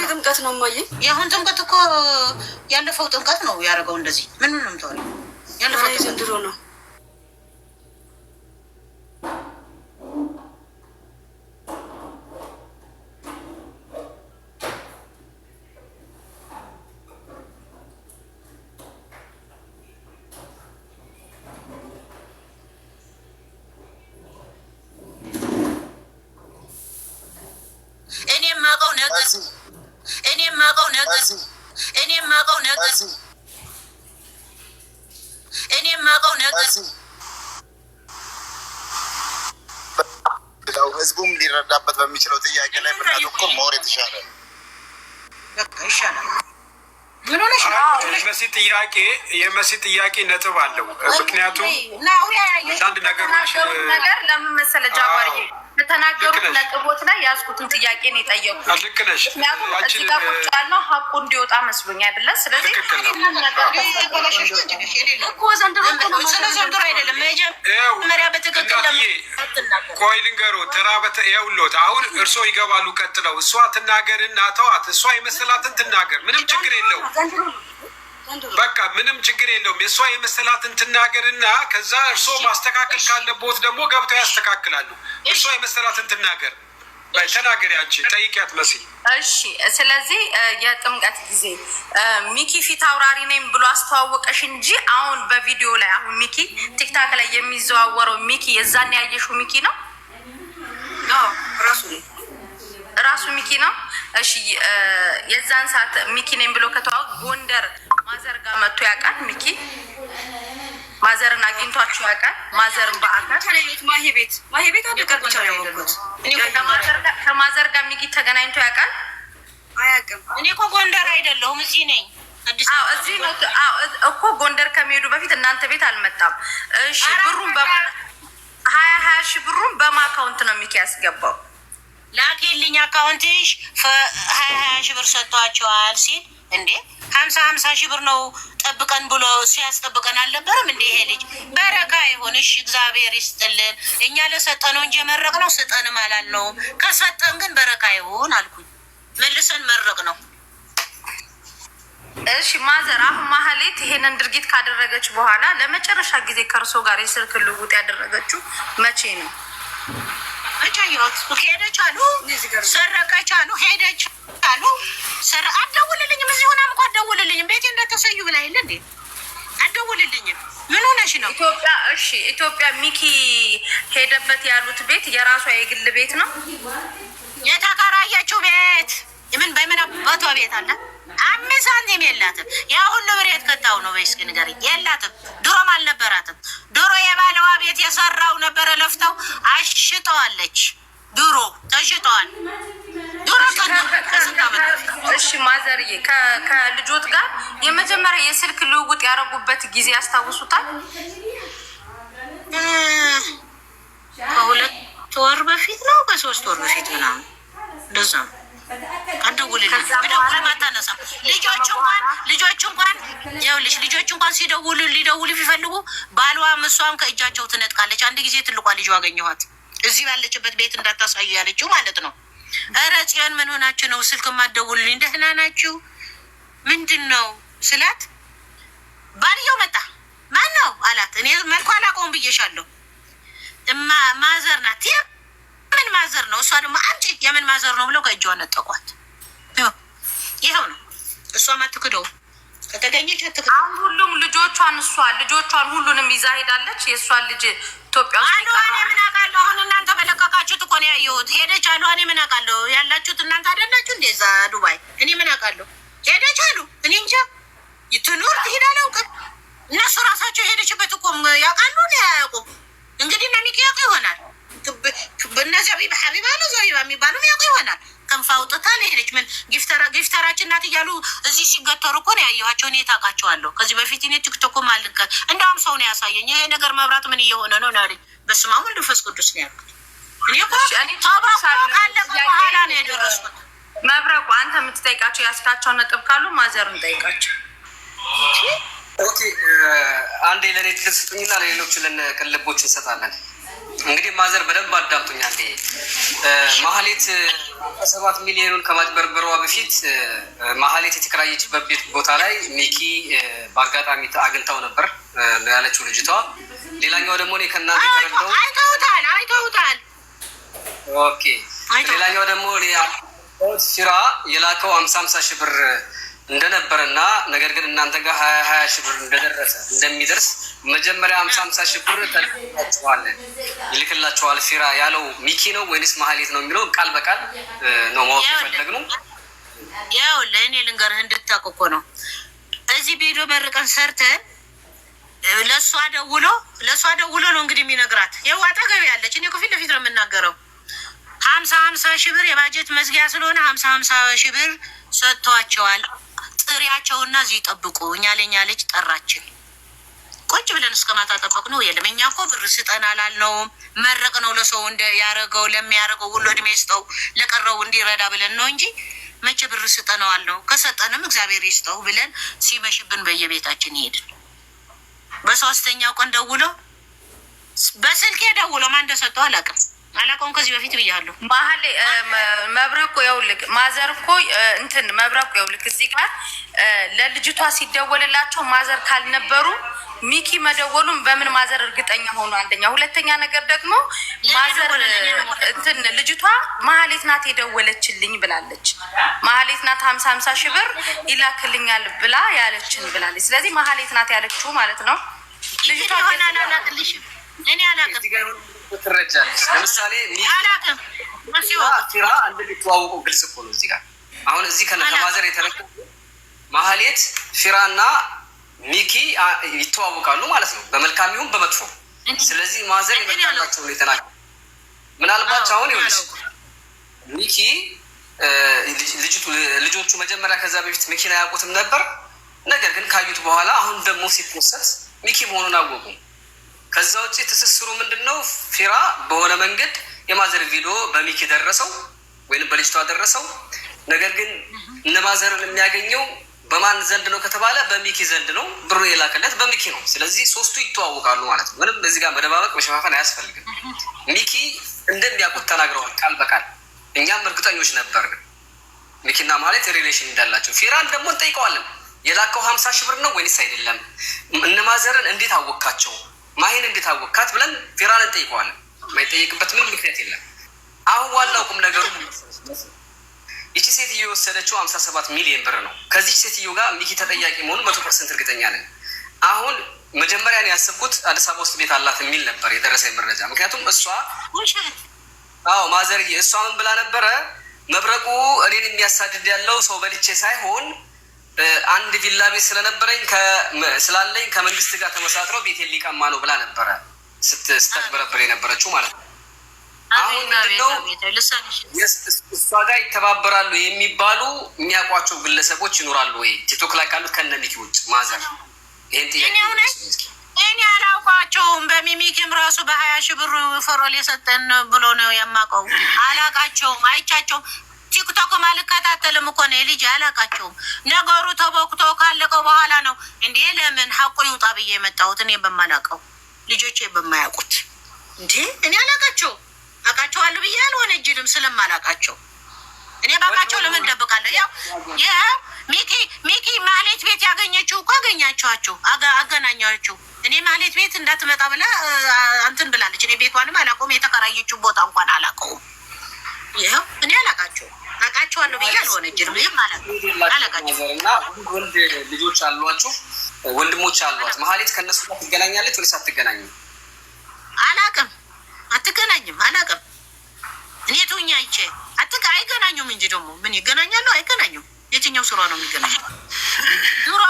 ጥምቀት ነው ማየ። የአሁን ጥምቀት እኮ ያለፈው ጥምቀት ነው ያደረገው። እንደዚህ ምንም ተወለ። ያለፈው ዘንድሮ ነው። እኔ የማውቀው ነገር ህዝቡም ሊረዳበት በሚችለው ጥያቄ ላይ ብናተኮር መሆን የተሻለ ይሻላል። የመሲ ጥያቄ ነጥብ አለው። ምክንያቱም አንድ ነገር ለምን መሰለህ ጃባርዬ በተናገሩት ነጥቦች ላይ ያዝኩትን ጥያቄ ነው የጠየቁት። ልክ ነሽ። ምክንያቱም እዚህ ጋር ቁጭ ያለው ሀቁ እንዲወጣ መስሎኝ አይደለ? ስለዚህ ዘንድሮ አይደለም መጀመሪያ በትክክል ቆይ ልንገሮት ይኸውልዎት፣ አሁን እርስዎ ይገባሉ ቀጥለው እሷ ትናገርና ተዋት። እሷ የመሰላትን ትናገር፣ ምንም ችግር የለውም። በቃ ምንም ችግር የለውም። የእሷ የመሰላትን ትናገርና ከዛ እርስዎ ማስተካከል ካለቦት ደግሞ ገብተው ያስተካክላሉ። እሷ የመሰላትን ትናገር። ተናገሪ አንቺ ጠይቂያት መሲ። እሺ፣ ስለዚህ የጥምቀት ጊዜ ሚኪ ፊት አውራሪ ነኝ ብሎ አስተዋወቀሽ እንጂ አሁን በቪዲዮ ላይ አሁን ሚኪ ቲክታክ ላይ የሚዘዋወረው ሚኪ የዛን ያየሽው ሚኪ ነው? ራሱ ሚኪ ነው። እሺ፣ የዛን ሰዓት ሚኪ ነኝ ብሎ ከተዋወቀ ጎንደር ማዘር ጋር መጥቶ ያውቃል? ሚኪ ማዘርን አግኝቷችሁ ያውቃል? ማዘርን በአካል ማሂ ቤት አልቀርብቻ ነው ያወቅሁት። ከማዘር ጋር ሚኪ ተገናኝቶ ያውቃል? አያውቅም። እኔ እኮ ጎንደር አይደለሁም እዚህ ነኝ። እዚህ ነው እኮ ጎንደር ከመሄዱ በፊት እናንተ ቤት አልመጣም። እሺ፣ ብሩን ሀያ ሺህ ብሩን በማ አካውንት ነው ሚኪ ያስገባው? ላኪልኝ አካውንትሽ 20 ሺህ ብር ሰጥቷቸዋል ሲል እንዴ 50 ሺህ ብር ነው ጠብቀን ብሎ ሲያስጠብቀን አልነበረም እንዴ? ይሄ ልጅ በረካ ይሁንሽ፣ እግዚአብሔር ይስጥልን። እኛ ለሰጠነው እንጂ መረቅ ነው ስጠንም አላልነውም። ከሰጠን ግን በረካ ይሁን አልኩኝ። መልሰን መረቅ ነው። እሺ ማዘር፣ አሁን ማህሌት ይሄንን ድርጊት ካደረገች በኋላ ለመጨረሻ ጊዜ ከእርሶ ጋር የስልክ ልውውጥ ያደረገችው መቼ ነው? ቻዩት ሄደች አሉ፣ ሰረቀች አሉ፣ ሄደች አሉ። አትደውልልኝም፣ እዚህ ሆናም እኮ አትደውልልኝም። ቤቴ እንዳተሰዩ ብላ የለ እንዴ? አትደውልልኝም። ምን ሆነሽ ነው? ኢትዮጵያ እሺ፣ ኢትዮጵያ ሚኪ ሄደበት ያሉት ቤት የራሷ የግል ቤት ነው? የተከራየችው ቤት በምን አባቷ ቤት አለ? 5 ሳንቲም የላትም። ያ ሁሉ ብሬት ከታው ነው ወይስ ግን ንገሪኝ። የላትም፣ ድሮም አልነበራትም። ድሮ የባለዋ ቤት የሰራው ነበረ፣ ለፍተው አሽጠዋለች። ድሮ ተሽጠዋል። ድሮ እሺ ማዘርዬ፣ ከልጆት ጋር የመጀመሪያ የስልክ ልውውጥ ያደረጉበት ጊዜ ያስታውሱታል? ከ2 ወር በፊት ነው፣ ከ3 ወር በፊት ምናምን እንደዛ ነው። ልጆች እንኳን ሲደውሉ ሊደውሉ ቢፈልጉ ባሏም እሷም ከእጃቸው ትነጥቃለች። አንድ ጊዜ ትልቋ ልጇ አገኘኋት እዚህ ባለችበት ቤት እንዳታሳዩ ያለችው ማለት ነው። ኧረ ጽዮን ምን ሆናችሁ ነው ስልክ የማትደውሉልኝ? ደህና ናችሁ? ምንድን ነው ስላት ባልየው መጣ። ማን ነው አላት። እኔ መልኳ አላውቀውም ብዬሻለሁ። ማዘር ናት። ምን ማዘር ነው? እሷ ደግሞ አንቺ የምን ማዘር ነው ብለው ከእጇ ነጠቋት። ይኸው ነው። እሷም አትክደውም። ከተገኘች አትክደው። አሁን ሁሉም ልጆቿን ሁሉንም ይዛ ሄዳለች። የእሷን ልጅ ኢትዮጵያ ውስጥ እኔ ምን አውቃለሁ? አሁን እናንተ በለቀቃችሁት እኮ ነው ያየሁት። ሄደች አሉ። እኔ ምን አውቃለሁ? ያላችሁት እናንተ አይደላችሁ እንደዛ ዱባይ። እኔ ምን አውቃለሁ? ሄደች አሉ። እኔ እንጃ። ትኑር ትሄድ አላውቅም። እነሱ ራሳቸው የሄደችበት እኮ ያውቃሉ አያውቁም። እንግዲህ እነ ሚኪ ያውቁ ይሆናል። እነዚያ ሀቢባ ነው ዘቢባ የሚባሉ ያውቁ ይሆናል። ክንፍ አውጥታ ሄደች። ምን ጊፍተራችን ናት እያሉ እዚህ ሲገተሩ እኮ ነው ያየኋቸው። እኔ ታውቃቸዋለሁ። ከዚህ በፊት እኔ ቲክቶክ ማልቀ እንደውም ሰው ነው ያሳየኝ። ይሄ ነገር መብራት ምን እየሆነ ነው ናሪ። በስመ አብ ወወልድ ወመንፈስ ቅዱስ ነው ያልኩት። እኔ እኮ ካለቀ በኋላ ነው የደረስኩት። መብረቁ አንተ የምትጠይቃቸው ያስካቸው ነጥብ ካሉ ማዘርን ጠይቃቸው። ኦኬ አንዴ ለእኔ ትልቅ ስጡኝና ለሌሎቹ ለቅልቦች እንሰጣለን። እንግዲህ ማዘር በደንብ አዳምጡኝ። አንዴ ማህሌት 7 ሚሊዮኑን ከማጭበርበሯ በፊት ማህሌት የተከራየችበት ቤት ቦታ ላይ ሚኪ በአጋጣሚ አግኝታው ነበር ያለችው ልጅቷ። ሌላኛው ደግሞ እኔ ከእናንተ የተረዳው አይተውታል። ኦኬ ሌላኛው ደግሞ ፊራ የላከው 50 ሺህ ብር እንደነበረና ነገር ግን እናንተ ጋር 20 ሺህ ብር እንደሚደርስ መጀመሪያ 50 ሺህ ብር ይልክላቸዋል ፊራ ያለው ሚኪ ነው ወይንስ ማህሌት ነው የሚለው ቃል በቃል ነው ማወቅ የፈለግነው። ያው ለእኔ ልንገርህ እንድታውቅ እኮ ነው። እዚህ ቪዲዮ መርቀን ሰርተን ለእሷ ደውሎ ነው እንግዲህ የሚነግራት። ያው አጠገቤ ያለች እኔ ፊት ለፊት ነው የምናገረው። 50 ሺህ ብር የባጀት መዝጊያ ስለሆነ 50 ሺህ ብር ሰጥቷቸዋል። ጥሪያቸውና እዚህ ጠብቁ። እኛ ለኛ ልጅ ጠራችን። ቁጭ ብለን እስከ ማታ ጠበቅ ነው። የለም እኛ እኮ ብር ስጠን አላልነውም። መረቅ ነው ለሰው ያረገው ለሚያረገው ሁሉ እድሜ ይስጠው ለቀረው እንዲረዳ ብለን ነው እንጂ መቼ ብር ስጠነው አልነው። ከሰጠንም እግዚአብሔር ይስጠው ብለን ሲመሽብን በየቤታችን ይሄድን። በሶስተኛው ቀን በስልኬ ደውሎ ማን እንደሰጠው አላውቀውም። ከዚህ በፊት ብያለሁ። መብረቁ ይኸውልህ ማዘር እኮ እንትን መብረቁ ይኸውልህ እዚህ ጋር ለልጅቷ ሲደወልላቸው ማዘር ካልነበሩ ሚኪ መደወሉን በምን ማዘር እርግጠኛ ሆኖ? አንደኛ። ሁለተኛ ነገር ደግሞ ማዘር እንትን ልጅቷ ማህሌት ናት የደወለችልኝ ብላለች። ማህሌት ናት 50 ሺህ ብር ይላክልኛል ብላ ያለችን ብላለች። ስለዚህ ማህሌት ናት ያለችው ማለት ነው። ልጅቷ እኔ አላውቅም። ትረጃለች። ለምሳሌ ፊራ እንደሚተዋወቁ ግልጽ እኮ ነው። እዚህ ጋር አሁን እዚህ ከማዘር የተረከቡ ማህሌት ፊራና ሚኪ ይተዋወቃሉ ማለት ነው፣ በመልካም ይሁን በመጥፎ። ስለዚህ ማዘር ይመጣላቸው ነው የተናገረው። ምናልባት አሁን ይኸውልሽ ሚኪ ልጆቹ መጀመሪያ ከዛ በፊት ሚኪን አያውቁትም ነበር። ነገር ግን ካዩት በኋላ አሁን ደግሞ ሲፖሰት ሚኪ መሆኑን አወቁ። ከዛ ውጭ ትስስሩ ምንድነው? ፊራ በሆነ መንገድ የማዘር ቪዲዮ በሚኪ ደረሰው ወይም በልጅቷ ደረሰው። ነገር ግን እነ ማዘርን የሚያገኘው በማን ዘንድ ነው ከተባለ በሚኪ ዘንድ ነው። ብሩ የላከለት በሚኪ ነው። ስለዚህ ሶስቱ ይተዋወቃሉ ማለት ነው። ምንም በዚህ ጋር መደባበቅ መሸፋፈን አያስፈልግም። ሚኪ እንደሚያውቁት ተናግረዋል ቃል በቃል። እኛም እርግጠኞች ነበር ሚኪና ማለት ሪሌሽን እንዳላቸው። ፊራን ደግሞ እንጠይቀዋለን የላከው 50 ሺህ ብር ነው ወይንስ አይደለም? እነ ማዘርን እንዴት አወቃቸው? ማሂን እንዴት አወቃት ብለን ፊራን እንጠይቀዋለን። ማይጠይቅበት ምንም ምክንያት የለም። አሁን ዋናው ቁም ነገሩ ይቺ ሴትዮ የወሰደችው 57 ሚሊዮን ብር ነው። ከዚህ ሴትዮ ጋር ሚኪ ተጠያቂ መሆኑ 100% እርግጠኛ ነን። አሁን መጀመሪያ ነው ያሰብኩት አዲስ አበባ ውስጥ ቤት አላት የሚል ነበር የደረሰኝ መረጃ። ምክንያቱም እሷ ማዘርዬ እሷ ምን ብላ ነበረ? መብረቁ እኔን የሚያሳድድ ያለው ሰው በልቼ ሳይሆን አንድ ቪላ ቤት ስለነበረኝ ስላለኝ ከመንግስት ጋር ተመሳጥረው ቤቴን ሊቀማ ነው ብላ ነበረ ስትበረበር የነበረችው ማለት ነው። አሁን ምንድነው እሷ ጋር ይተባበራሉ የሚባሉ የሚያውቋቸው ግለሰቦች ይኖራሉ ወይ ቲክቶክ ላይ ካሉት ከነ ሚኪ ውጭ? ማዘር ይሄን ጥያቄ እኔ አላውቃቸውም። በሚሚኪም ራሱ 20 ሺህ ብር ፈሮል የሰጠን ብሎ ነው የማውቀው። አላውቃቸውም፣ አይቻቸውም። ቲክቶክ ማልከታተልም እኮ ነው ልጅ አላውቃቸውም። ነገሩ ተቦክቶ ካለቀው በኋላ ነው እንዴ ለምን ሀቁ ይውጣ ብዬ የመጣሁት እኔ በማላውቀው ልጆቼ በማያውቁት እንዴ እኔ አላውቃቸውም። አውቃቸዋለሁ ብዬ አልወነጅልም ስለማላውቃቸው። እኔ ባውቃቸው ለምን ደብቃለሁ? ያው ሚኪ ማህሌት ቤት ያገኘችው እኮ አገናኛችሁ። እኔ ማህሌት ቤት እንዳትመጣ ብላ እንትን ብላለች። እኔ ቤቷንም አላውቀውም፣ የተከራየችው ቦታ እንኳን አላውቀውም። ይኸው እኔ አላውቃቸውም። አውቃቸዋለሁ ብዬ አልወነጅልም። ይህም አላውቃቸው እና ወንድ ልጆች አሏችሁ፣ ወንድሞች አሏት። ማህሌት ከእነሱ ጋር ትገናኛለች ወይስ አትገናኝም? አላውቅም። አትገናኝም። አላውቅም። እኔ ቱኛ ይቼ አይገናኙም እንጂ ደግሞ ምን ይገናኛሉ? አይገናኙም። የትኛው ስራ ነው የሚገናኙ? ድሮ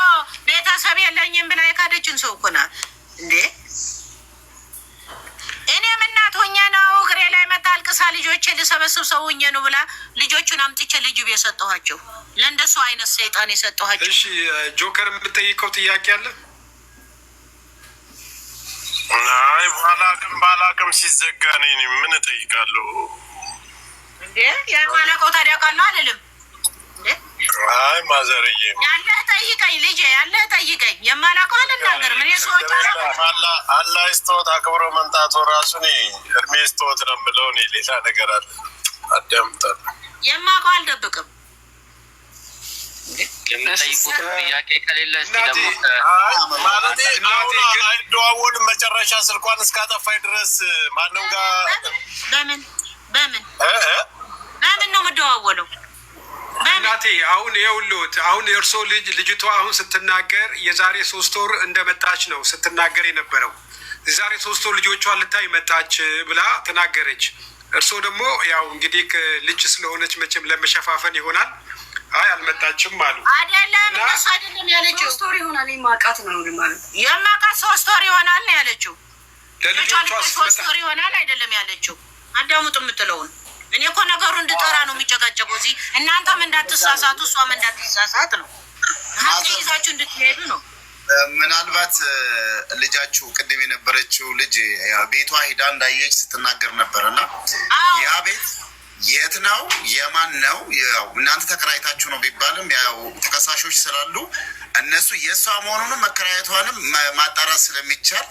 ቤተሰብ የለኝም ብላ የካደችን ሰው እኮ ናት እንዴ። እኔም እናት ሆኜ ነው እግሬ ላይ መታ አልቅሳ ልጆቼ ልሰበስብ ሰው ሆኜ ነው ብላ ልጆቹን አምጥቼ ልጅብ የሰጠኋቸው ለእንደሱ አይነት ሰይጣን የሰጠኋቸው። እሺ ጆከር የምጠይቀው ጥያቄ አለ? አይ ባላቅም ሲዘጋ ነኝ ምን እጠይቃለሁ እንዴ? የማላውቀው ታዲያ ቃለሁ አልልም። አይ ማዘርዬ ያለህ ጠይቀኝ ልጄ፣ ያለህ ጠይቀኝ። የማላውቀው አልናገርም። እኔ ሰዎች አላህ ይስጥዎት አክብሮ መምጣቱ ራሱ እኔ እድሜ ይስጥዎት ነው የምለው። እኔ ሌላ ነገር አለ አዳምጣለሁ። የማውቀው አልደብቅም። የምጠይቁት ጥያቄ ከሌለ እስኪ ደግሞ ማለቴ አይደዋወልም። መጨረሻ ስልኳን እስካጠፋኝ ድረስ ማንም ጋር በምን ነው የምደዋወለው? እናቴ አሁን ይኸውልዎት፣ አሁን የእርሶ ልጅቷ አሁን ስትናገር የዛሬ 3 ወር እንደመጣች ነው ስትናገር የነበረው። የዛሬ 3 ወር ልጆቿን ልታይ መጣች ብላ ተናገረች። እርሶ ደግሞ ያው እንግዲህ ልጅ ስለሆነች መቼም ለመሸፋፈን ይሆናል አይ አልመጣችም አሉ። አይደለም እሱ አይደለም ያለችው። 3 ወር ይሆናል የማውቃት ነው ማለት የማውቃት 3 ወር ይሆናል ነው ያለችው። ለልጆቿ 3 ወር ይሆናል አይደለም ያለችው። አዳሙጥ የምትለውን እኔ እኮ ነገሩ እንድጠራ ነው የሚጨቃጨቀው። እዚህ እናንተም እንዳትሳሳቱ እሷም እንዳትሳሳት ነው። ሀቅ ይዛችሁ እንድትሄዱ ነው። ምናልባት ልጃችሁ ቅድም የነበረችው ልጅ ቤቷ ሂዳ እንዳየች ስትናገር ነበር እና ያ ቤት የት ነው የማን ነው? ያው እናንተ ተከራይታችሁ ነው ቢባልም ያው ተከሳሾች ስላሉ እነሱ የእሷ መሆኑንም መከራየቷንም ማጣራት ስለሚቻል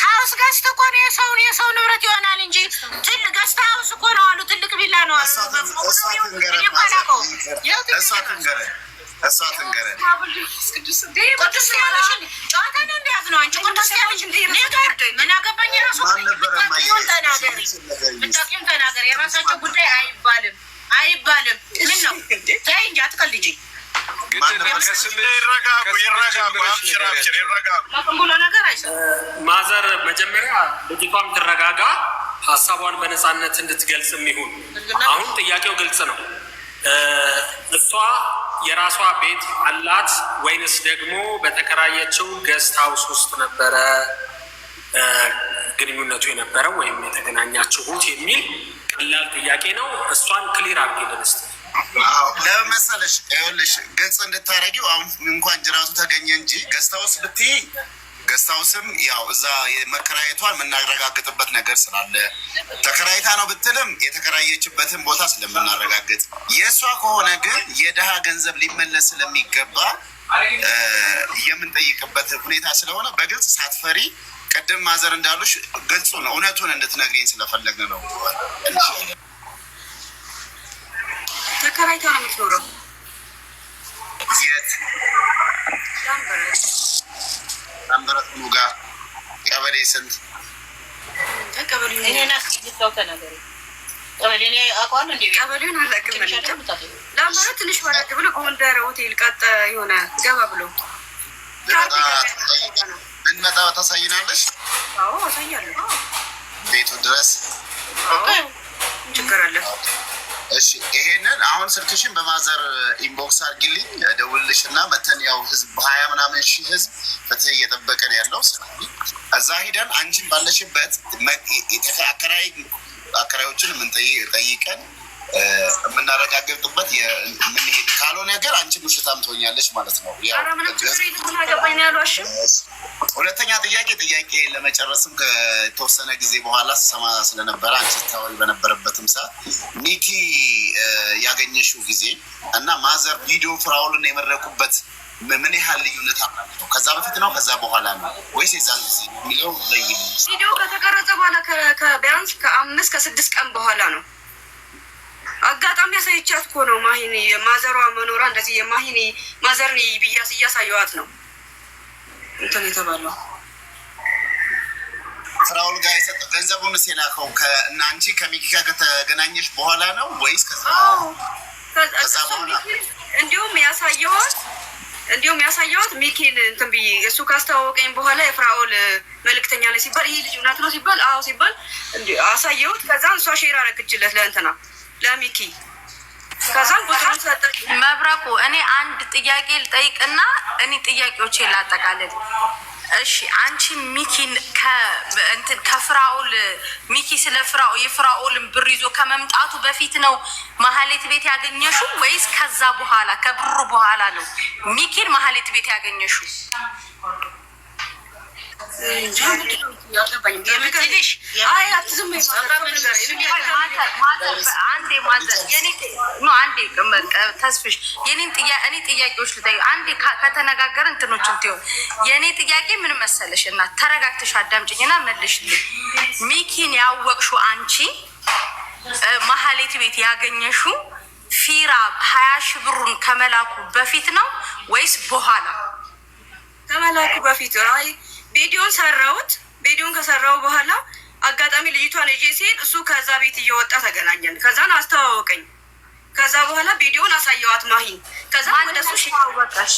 ሀውስ ገዝት እኮ ነው የሰው ንብረት ይሆናል እንጂ ትልቅ ገዝት ሀውስ እኮ ነው አሉ። ትልቅ ቢላ ነው አሉ። እሷ ትንገረን ቅዱስ ያለሽ ጨዋታ ነው እንደያዝ ነው። አንቺ ቅዱስ ያለሽ ምን አገባኝ? ራሱ ምታቂም ተናገር። የራሳቸው ጉዳይ አይባልም። ምን ነው ተይ እንጂ አትቀልጂ። ማዘር መጀመሪያ ልጅቷም ትረጋጋ፣ ሀሳቧን በነፃነት እንድትገልጽም ይሁን። አሁን ጥያቄው ግልጽ ነው። እሷ የራሷ ቤት አላት ወይንስ ደግሞ በተከራየችው ገስት ሀውስ ውስጥ ነበረ ግንኙነቱ የነበረው ወይም የተገናኛችሁት የሚል ቀላል ጥያቄ ነው። እሷን ክሊር አድርጌልን እስኪ። ለመሰለሽ ይኸውልሽ ግልጽ እንድታረጊው አሁን እንኳን ጅራቱ ተገኘ እንጂ ገስት ሀውስ ብትይ ገስት ሀውስም ያው እዛ መከራየቷን የምናረጋግጥበት ነገር ስላለ ተከራይታ ነው ብትልም የተከራየችበትን ቦታ ስለምናረጋግጥ፣ የእሷ ከሆነ ግን የድሃ ገንዘብ ሊመለስ ስለሚገባ የምንጠይቅበት ሁኔታ ስለሆነ በግልጽ ሳትፈሪ ቅድም ማዘር እንዳሉሽ ግልጹን እውነቱን እንድትነግሪኝ ስለፈለግን ነው። ተከራይታ ነው የምትኖረው። የት? ላምበረት ሙጋ ቀበሌ ስንት? ቀበሌውን አላውቅም። ላምበረት ትንሽ ወረድ ብሎ ጎንደር ሆቴል ቀጥ የሆነ ገባ ብሎ ብንመጣ ታሳይናለሽ? አዎ አሳያለሁ። ቤቱ ድረስ ችግር አለ? እሺ ይሄንን አሁን ስልክሽን በማዘር ኢንቦክስ አድርጊልኝ፣ ደውልልሽ እና መተን ያው ህዝብ 20 ምናምን ሺህ ህዝብ ፍትህ እየጠበቀን ያለው እዛ ሂደን አንቺን ባለሽበት አከራዮችን ጠይቀን የምናረጋግጥበት የምንሄድ ካልሆነ ነገር አንቺ ውሸታም ትሆኛለች ማለት ነው። ሁለተኛ ጥያቄ ለመጨረስም ከተወሰነ ጊዜ በኋላ ሰማ ስለነበረ አንቺ ታወሪ በነበረበትም ሰዓት ሚኪ ያገኘሽው ጊዜ እና ማዘር ቪዲዮ ፍራውልን የመረቁበት ምን ያህል ልዩነት አላቸው? ከዛ በፊት ነው ከዛ በኋላ ነው ወይስ የዛን ጊዜ የሚለው ለይልኝ። ቪዲዮ ከተቀረጸ በኋላ ቢያንስ ከ5 ከ6 ቀን በኋላ ነው። አጋጣሚ ያሳይቻት እኮ ነው ማሂኒ ማዘሯ መኖሯ እንደዚህ የማሂኒ ማዘርን ብያስ እያሳየዋት ነው እንትን የተባለው። ፍራውል ጋር የሰጠው ገንዘቡን የላከው እና አንቺ ከሚኪ ጋር ከተገናኘሽ በኋላ ነው ወይስ ከዛ በኋላ? እንዲሁም ያሳየዋት ሚኪን እንትን ብዬ እሱ ካስተዋወቀኝ በኋላ የፍራኦል መልእክተኛ ላይ ሲባል ይህ ልጅ እውነት ነው ሲባል አዎ ሲባል አሳየሁት። ከዛ እሷ ሼር አረግችለት ለእንትና ለሚኪ ከዛም ቁጥሩን ሰጠች። መብረቁ እኔ አንድ ጥያቄ ልጠይቅና እኔ ጥያቄዎቼን ላጠቃልል። እሺ አንቺ ሚኪን ከፍራኦል ሚኪ ስለ የፍራኦልን ብር ይዞ ከመምጣቱ በፊት ነው ማህሌት ቤት ያገኘሽው ወይስ ከዛ በኋላ ከብሩ በኋላ ነው ሚኪን ማህሌት ቤት ያገኘሽው? ተስፍሽ እኔ ጥያቄዎች ልጠይቅ አንዴ ከተነጋገር እንትኖች እንትሆን የእኔ ጥያቄ ምን መሰለሽ እና ተረጋግተሽ አዳምጪኝና መልሽልኝ። ሚኪን ያወቅሽው አንቺ ማህሌት ቤት ያገኘሽው ፊራ 20 ሺህ ብሩን ከመላኩ በፊት ነው ወይስ በኋላ? ከመላኩ በፊት። አይ ቪዲዮን ሰራሁት። ቪዲዮን ከሰራው በኋላ አጋጣሚ ልጅቷን ይዤ ሲሄድ እሱ ከዛ ቤት እየወጣ ተገናኘን። ከዛን አስተዋወቀኝ። ከዛ በኋላ ቪዲዮን አሳየዋት ማሂን። ከዛ ወደ እሱ ሽወጣሽ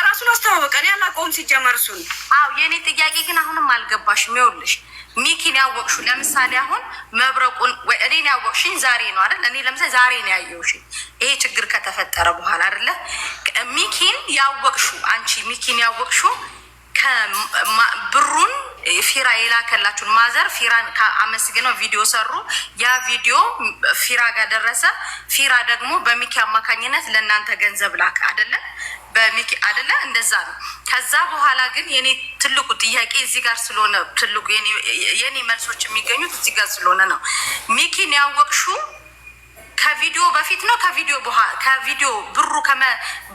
ራሱን አስተዋወቀን። ያላቆም ሲጀመር እሱን። አዎ የኔ ጥያቄ ግን አሁንም አልገባሽም። ይኸውልሽ ሚኪን ያወቅሽው ለምሳሌ አሁን መብረቁን ወይ እኔን ያወቅሽኝ ዛሬ ነው አይደል? እኔ ለምሳሌ ዛሬ ነው ያየሁሽኝ ይሄ ችግር ከተፈጠረ በኋላ አይደለ? ሚኪን ያወቅሽው አንቺ ሚኪን ያወቅሽው ብሩን ፊራ የላከላችሁን ማዘር ፊራን አመስግነው ቪዲዮ ሰሩ። ያ ቪዲዮ ፊራ ጋር ደረሰ። ፊራ ደግሞ በሚኪ አማካኝነት ለእናንተ ገንዘብ ላክ አይደለ? በሚኪ አይደለ? እንደዛ ነው። ከዛ በኋላ ግን የኔ ትልቁ ጥያቄ እዚህ ጋር ስለሆነ ትልቁ የኔ መልሶች የሚገኙት እዚህ ጋር ስለሆነ ነው። ሚኪን ያወቅሽው ከቪዲዮ በፊት ነው ከቪዲዮ በኋላ? ከቪዲዮ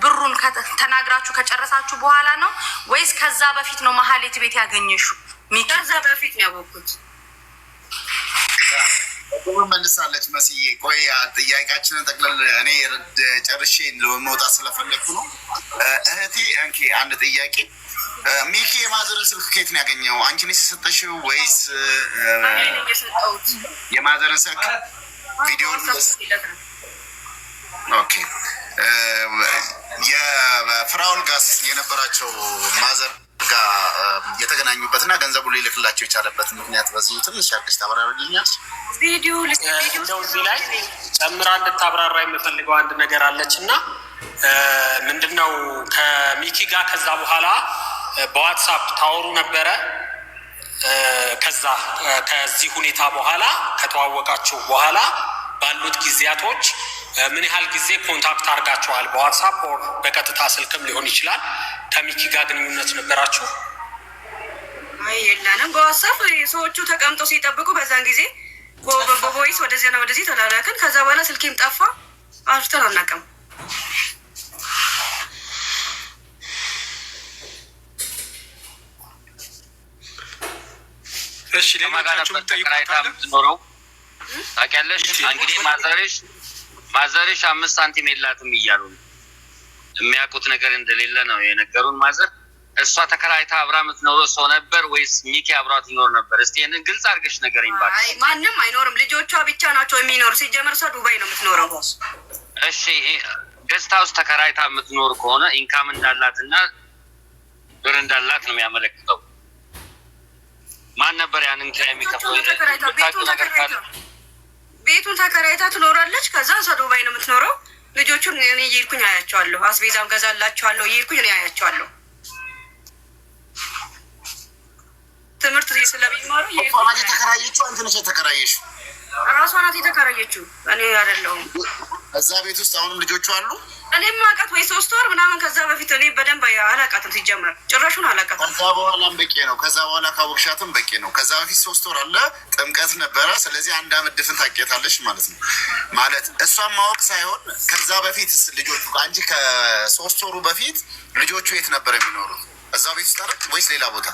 ብሩን ተናግራችሁ ከጨረሳችሁ በኋላ ነው ወይስ ከዛ በፊት ነው ማህሌት ቤት ያገኘሽው? ከዛ በፊት ነው ያወቅኩት። መልሳለች መስዬ። ቆይ ጥያቄያችንን ጠቅለል እኔ ጨርሼ ለመውጣት ስለፈለግኩ ነው። እህቴ እንኪ አንድ ጥያቄ ሚኪ የማዘርን ስልክ ከየት ነው ያገኘው? አንቺ ነሽ የሰጠሽው ወይስ የማዘርን ስልክ ቪዲዮን? ኦኬ የፍራኦል ጋስ የነበራቸው ማዘር ጋር የተገናኙበትና ገንዘቡ ሊልክላቸው የቻለበት ምክንያት በዚሁ ትንሽ አዲስ ታብራራልኛል? ቪዲዮ እንደው እዚህ ላይ ጨምራ እንድታብራራ የምፈልገው አንድ ነገር አለች እና ምንድነው ከሚኪ ጋር ከዛ በኋላ በዋትሳፕ ታወሩ ነበረ። ከዚህ ሁኔታ በኋላ ከተዋወቃችሁ በኋላ ባሉት ጊዜያቶች ምን ያህል ጊዜ ኮንታክት አድርጋችኋል? በዋትሳፕ ኦር በቀጥታ ስልክም ሊሆን ይችላል። ከሚኪ ጋር ግንኙነት ነበራችሁ? አይ የለንም። በዋትሳፕ ሰዎቹ ተቀምጠው ሲጠብቁ በዛን ጊዜ በቮይስ ወደዚያና ወደዚህ ተላላክን። ከዛ በኋላ ስልኬም ጠፋ። አርፍተን አናውቅም። እሺ ሌሎቻችሁ የምትኖረው ታውቂያለሽ? እንግዲህ ማዘርሽ 5 ሳንቲም የላትም እያሉ ነው። የሚያውቁት ነገር እንደሌለ ነው የነገሩን። ማዘር እሷ ተከራይታ አብራ የምትኖረው ሰው ነበር ወይስ ሚኪ አብራት ይኖር ነበር? እስቲ ይህንን ግልጽ አድርገሽ ንገረኝ እባክሽ። አይ ማንም አይኖርም። ልጆቿ ብቻ ናቸው የሚኖሩ። ሲጀመር እሷ ዱባይ ነው የምትኖረው። እሺ ገስት ሃውስ ተከራይታ የምትኖር ከሆነ ኢንካም እንዳላትና ብር እንዳላት ነው የሚያመለክተው። ማን ነበር ያንን ኪራይ የሚከፍለው? ቤቱን ተከራይታ ትኖራለች። ከዛ እሷ ዱባይ ነው የምትኖረው። ልጆቹን እኔ እየሄድኩኝ አያቸዋለሁ። አስቤዛም ገዛላቸዋለሁ። እየሄድኩኝ እኔ አያቸዋለሁ። ትምህርት ስለሚማሩ የተከራየችው አንተ ነሽ የተከራየሽው? ራሷ ናት የተከራየችው፣ እኔ አይደለሁም። እዛ ቤት ውስጥ አሁንም ልጆቹ አሉ? እኔም አውቃት ወይ 3 ወር ምናምን። ከዛ በፊት እኔ በደንብ አላውቃትም። ሲጀመር ጭራሹን አላውቃትም። ከዛ በኋላም በቂ ነው። ከዛ በኋላ ካወቅሻትም በቂ ነው። ከዛ በፊት 3 ወር አለ፣ ጥምቀት ነበረ። ስለዚህ 1 ዓመት ድፍን ታውቂያታለሽ ማለት ነው። ማለት እሷን ማወቅ ሳይሆን ከዛ በፊት ልጆቹ አንቺ ከ3 ወሩ በፊት ልጆቹ የት ነበር የሚኖሩት? እዛ ቤት ውስጥ አይደል ወይስ ሌላ ቦታ?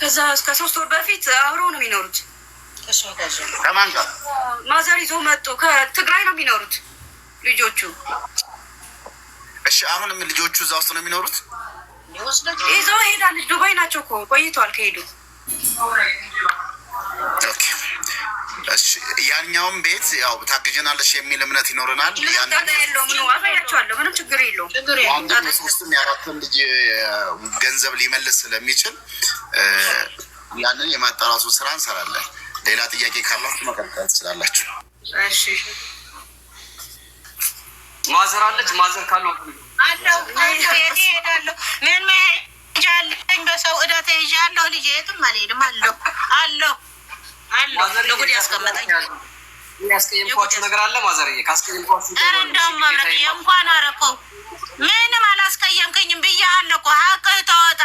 ከዛ እስከ 3 ወር በፊት አብረው ነው የሚኖሩት። ከማን ጋር? ማዘር ይዞ መጡ። ከትግራይ ነው የሚኖሩት ልጆቹ። እሺ አሁንም ልጆቹ እዛ ውስጥ ነው የሚኖሩት? ይዘው ሄዳለች። ዱባይ ናቸው እኮ ቆይተዋል ከሄዱ። ኦኬ እሺ ያኛውም ቤት ያው ታግጀናለሽ የሚል እምነት ይኖረናል። አሳያቸዋለሁ። ምንም ችግር የለውም። አንድም 3ም 4ም ልጅ ገንዘብ ሊመልስ ስለሚችል ያንን የማጣራቱ ስራ እንሰራለን። ሌላ ጥያቄ ካላችሁ መቀጠል ትችላላችሁ። እሺ ማዘር አለች። ማዘር ካለው አለው የት እሄዳለሁ? ምን መሄጃ አለኝ? በሰው ዕዳ ተይዣለሁ። ልጄ የትም አልሄድም። አለው ለጉድ ያስቀመጠኝ ያስቀየምኳችሁ ነገር አለ ማዘርዬ? ካስቀየምኳችሁ እንደውም መብረቅ እንኳን አረፈው ምንም አላስቀየምከኝም ብያለሁ እኮ ሀቅህ ተወጣ